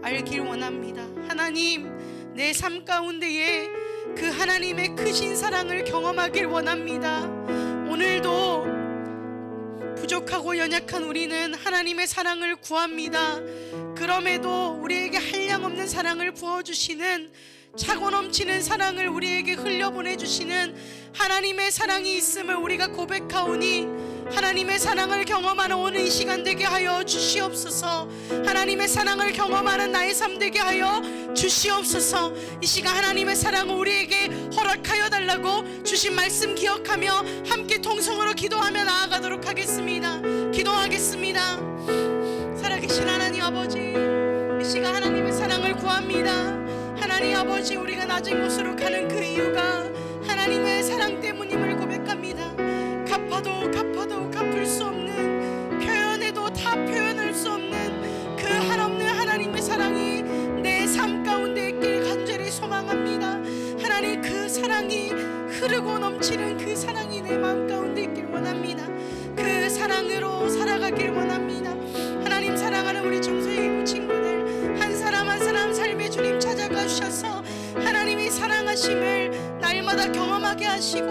A: 알길 원합니다. 하나님, 내 삶 가운데에 그 하나님의 크신 사랑을 경험하길 원합니다. 오늘도 부족하고 연약한 우리는 하나님의 사랑을 구합니다. 그럼에도 우리에게 한량없는 사랑을 부어주시는 차고 넘치는 사랑을 우리에게 흘려보내주시는 하나님의 사랑이 있음을 우리가 고백하오니 하나님의 사랑을 경험하는 오늘 이 시간 되게 하여 주시옵소서. 하나님의 사랑을 경험하는 나의 삶 되게 하여 주시옵소서. 이 시간 하나님의 사랑을 우리에게 허락하여 달라고 주신 말씀 기억하며 함께 통성으로 기도하며 나아가도록 하겠습니다. 기도하겠습니다. 살아계신 하나님 아버지, 이 시간 하나님의 사랑을 구합니다. 하나님 아버지, 우리가 낮은 곳으로 가는 그 이유가 하나님 하나님의 사랑 때문임을 고백합니다. 갚아도 갚을 수 없는, 표현해도 다 표현할 수 없는 그 한없는 하나님의 사랑이 내 삶 가운데 있길 간절히 소망합니다. 하나님, 그 사랑이 흐르고 넘치는 그 사랑이 내 마음 가운데 있길 원합니다. 그 사랑으로 살아가길 원합니다. 하나님, 사랑하는 우리 청소년 친구들 한 사람 한 사람 삶의 주님 찾아가 주셔서 하나님이 사랑하심을 날마다 경험하게 하시고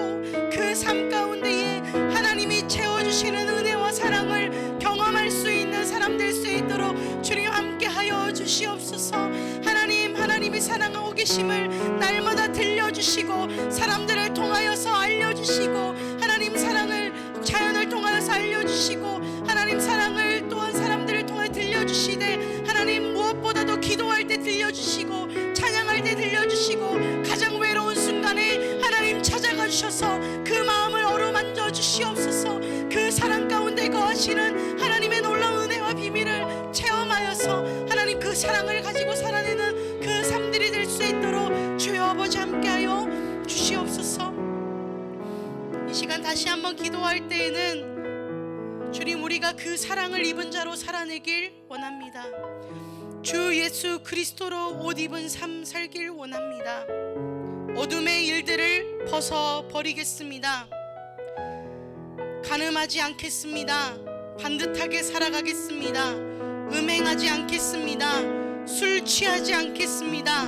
A: 그 삶 가운데에 하나님이 채워주시는 은혜와 사랑을 경험할 수 있는 사람 될 수 있도록 주님 함께하여 주시옵소서. 하나님이 사랑하고 계심을 날마다 들려주시고 사람들을 통하여서 알려주시고, 하나님 사랑을 자연을 통하여서 알려주시고, 하나님 사랑을 또한 사람들을 통해 들려주시되, 하나님 무엇보다도 기도할 때 들려주시고 찬양할 때 들려주시고 가장 외로운 순간에 하나님 찾아가 주셔서 그 마음을 어루만져 주시옵소서. 그 사랑 가운데 거하시는 하나님의 놀라운 은혜와 비밀을 체험하여서 하나님 그 사랑을 가지고 살아내는 그 삶들이 될 수 있도록 주여 아버지 함께하여 주시옵소서. 이 시간 다시 한번 기도할 때에는 주님, 우리가 그 사랑을 입은 자로 살아내길 원합니다. 주 예수 그리스도로 옷 입은 삶 살길 원합니다. 어둠의 일들을 벗어버리겠습니다. 간음하지 않겠습니다. 반듯하게 살아가겠습니다. 음행하지 않겠습니다. 술 취하지 않겠습니다.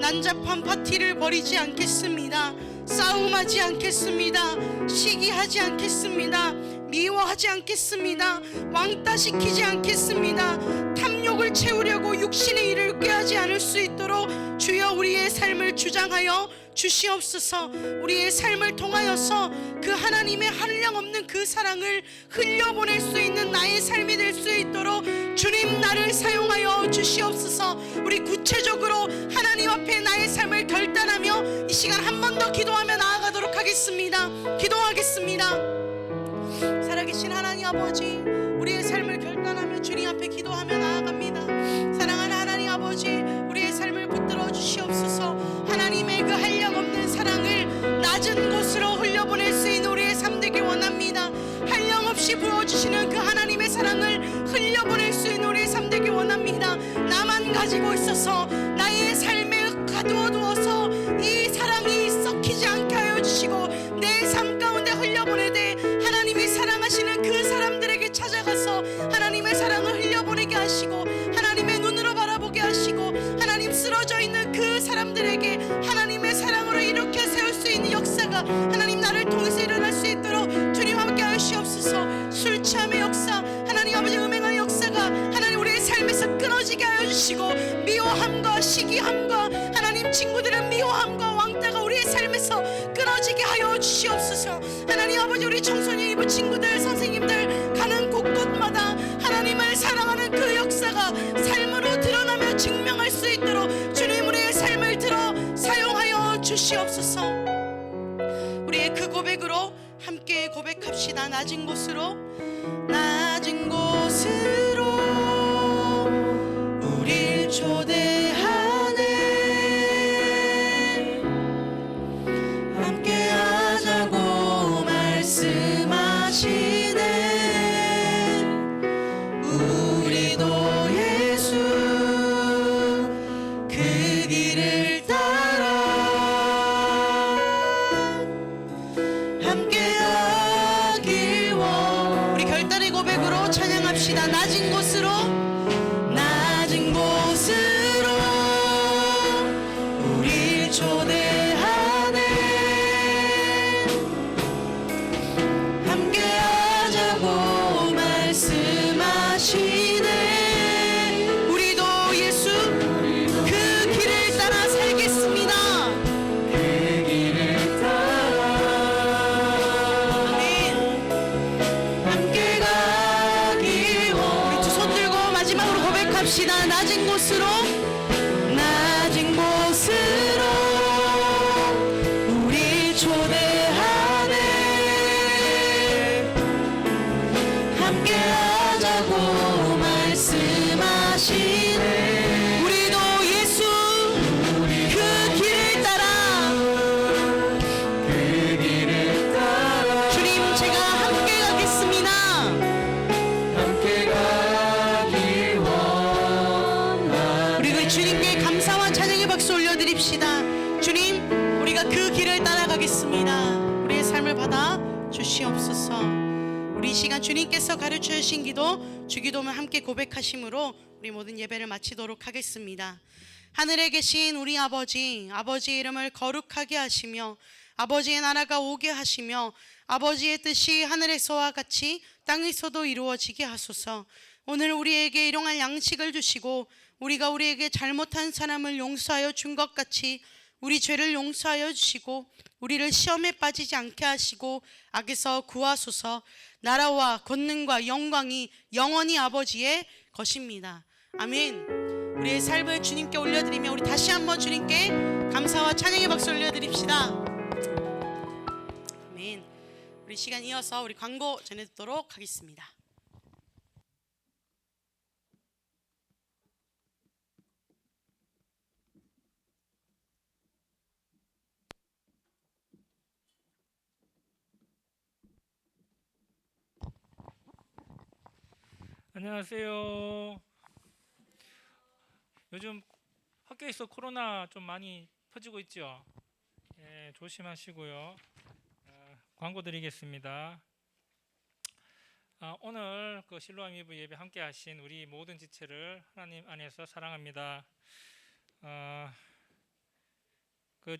A: 난잡한 파티를 벌이지 않겠습니다. 싸움하지 않겠습니다. 시기하지 않겠습니다. 미워하지 않겠습니다. 왕따시키지 않겠습니다. 탐욕을 채우려고 육신의 일을 꾀하지 않을 수 있도록 주여 우리의 삶을 주장하여 주시옵소서. 우리의 삶을 통하여서 그 하나님의 한량없는 그 사랑을 흘려보낼 수 있는 나의 삶이 될 수 있도록 주님 나를 사용하여 주시옵소서. 우리 구체적으로 하나님 앞에 나의 삶을 결단하며 이 시간 한 번 더 기도하며 나아가도록 하겠습니다. 기도하겠습니다. 살아계신 하나님 아버지, 우리의 삶을 결단하며 주님 앞에 기도하며 나아갑니다. 사랑하는 하나님 아버지, 우리의 삶을 붙들어 주시옵소서. 하나님의 그 한량없는 사랑을 낮은 곳으로 흘려보낼 수 있는 우리의 삶 되길 원합니다. 한량없이 부어주시는 그 하나님의 사랑을 흘려보낼 수 있는 우리의 삶 되길 원합니다. 나만 가지고 있어서 나의 삶에 가두어두어서 이 사랑이 썩히지 않게 하여 주시고 내 삶 가운데 흘려보내되 하나님이 사랑하시는 그 사람들에게 찾아가서 하나님의 사랑을 흘려보내게 하시고 하나님의 눈으로 바라보게 하시고 하나님 쓰러져 있는 그 사람들에게 하나님의 사랑으로 일으켜 세울 수 있는 역사가 하나님 나를 통해서 일어날 수 있도록 주님 함께 하시옵소서. 술 취함의 역사, 하나님 아버지 음행의 역사가 하나님 우리의 삶에서 끊어지게 하여 주시고 미워함과 시기함과 하나님 친구들의 미워함과 왕따가 우리의 삶에서 끊어지게 하여 주시옵소서. 하나님 아버지, 우리 청소년 이부 친구들, 선생님들 가는 곳곳마다 하나님을 사랑하는 그 역사가 삶으로 드러나며 증명할 수 있도록 주님 우리의 삶을 들어 사용하여 주시옵소서. 우리의 그 고백으로 함께 고백합시다. 낮은 곳으로, 낮은 곳으로 우릴 초대하네. 함께 하자고 말씀하시네. 우리도 예수 그 길을 따라 함께하길 원. 우리 결단의 고백으로 찬양합시다. 낮은 곳으로, 낮은 곳으로 우릴 초대하네. 함께하자고 말씀하시네. 우리도 예수 그 길을 따라 살겠습니다. 그 길을 따라 아멘. 함께 가길 원. 우리 두 손 들고 마지막으로 고백합시다. 낮은 곳으로, 낮은 곳으로 우릴 초대하네. 함께하자고 말씀하시네. 우리도 예수 그 길을 따라 시간 주님께서 가르쳐 주신 기도 주기도문 함께 고백하심으로 우리 모든 예배를 마치도록 하겠습니다. 하늘에 계신 우리 아버지, 아버지의 이름을 거룩하게 하시며 아버지의 나라가 오게 하시며 아버지의 뜻이 하늘에서와 같이 땅에서도 이루어지게 하소서. 오늘 우리에게 일용할 양식을 주시고 우리가 우리에게 잘못한 사람을 용서하여 준 것 같이 우리 죄를 용서하여 주시고 우리를 시험에 빠지지 않게 하시고 악에서 구하소서. 나라와 권능과 영광이 영원히 아버지의 것입니다. 아멘. 우리의 삶을 주님께 올려드리며 우리 다시 한번 주님께 감사와 찬양의 박수 올려드립시다. 아멘. 우리 시간 이어서 우리 광고 전해듣도록 하겠습니다.
E: 안녕하세요. 요즘 학교에서 코로나 좀 많이 퍼지고 있죠. 예, 조심하시고요. 광고 드리겠습니다. 오늘 그 실로암 이브 예배 함께 하신 우리 모든 지체를 하나님 안에서 사랑합니다. 그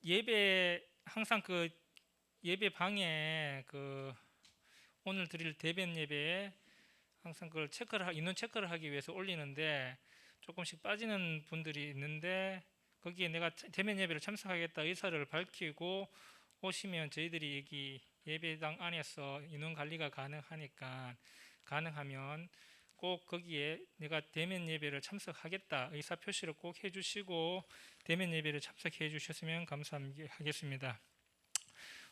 E: 예배 항상 그 예배 방에 그 오늘 드릴 대변 예배에 항상 그걸 인원 체크를 하기 위해서 올리는데 조금씩 빠지는 분들이 있는데 거기에 내가 대면 예배를 참석하겠다 의사를 밝히고 오시면 저희들이 여기 예배당 안에서 인원 관리가 가능하니까 가능하면 꼭 거기에 내가 대면 예배를 참석하겠다 의사 표시를 꼭 해주시고 대면 예배를 참석해 주셨으면 감사하겠습니다.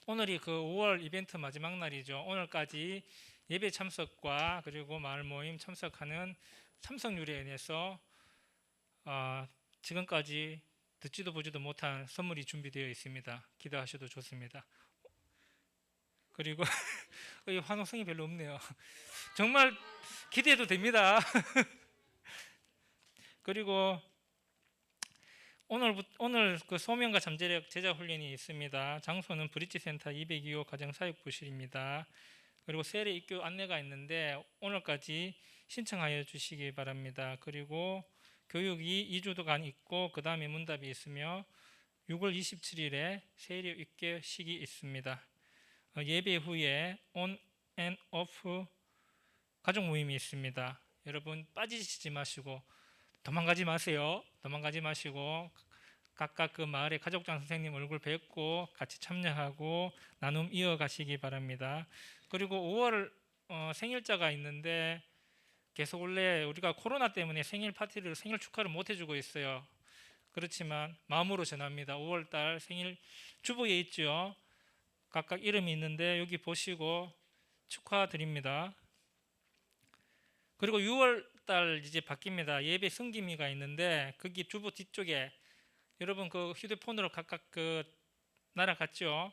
E: 오늘이 그 5월 이벤트 마지막 날이죠. 오늘까지 예배 참석과 그리고 마을 모임 참석하는 참석률에 인해서 지금까지 듣지도 보지도 못한 선물이 준비되어 있습니다. 기도하셔도 좋습니다. 그리고 환호성이 별로 없네요. 정말 기대해도 됩니다. 그리고 오늘 그 소명과 잠재력 제자 훈련이 있습니다. 장소는 브릿지센터 202호 가정사역부실입니다. 그리고 세례 입교 안내가 있는데 오늘까지 신청하여 주시기 바랍니다. 그리고 교육이 2주간 있고 그 다음에 문답이 있으며 6월 27일에 세례 입교식이 있습니다. 예배 후에 온 앤 오프 가족 모임이 있습니다. 여러분 빠지시지 마시고 도망가지 마세요. 도망가지 마시고 각각 그 마을의 가족장 선생님 얼굴 뵙고 같이 참여하고 나눔 이어가시기 바랍니다. 그리고 5월 생일자가 있는데 계속 원래 우리가 코로나 때문에 생일 축하를 못 해주고 있어요. 그렇지만 마음으로 전합니다. 5월달 생일 주보에 있죠. 각각 이름이 있는데 여기 보시고 축하드립니다. 그리고 6월달 이제 바뀝니다. 예배 승기미가 있는데 거기 주보 뒤쪽에 여러분 그 휴대폰으로 각각 그 날아갔죠.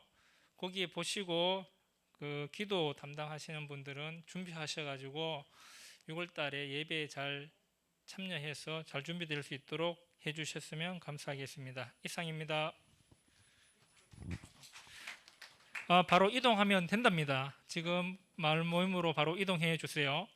E: 거기에 보시고 그 기도 담당하시는 분들은 준비하셔가지고 6월달에 예배에 잘 참여해서 잘 준비될 수 있도록 해주셨으면 감사하겠습니다. 이상입니다. 바로 이동하면 된답니다. 지금 마을 모임으로 바로 이동해 주세요.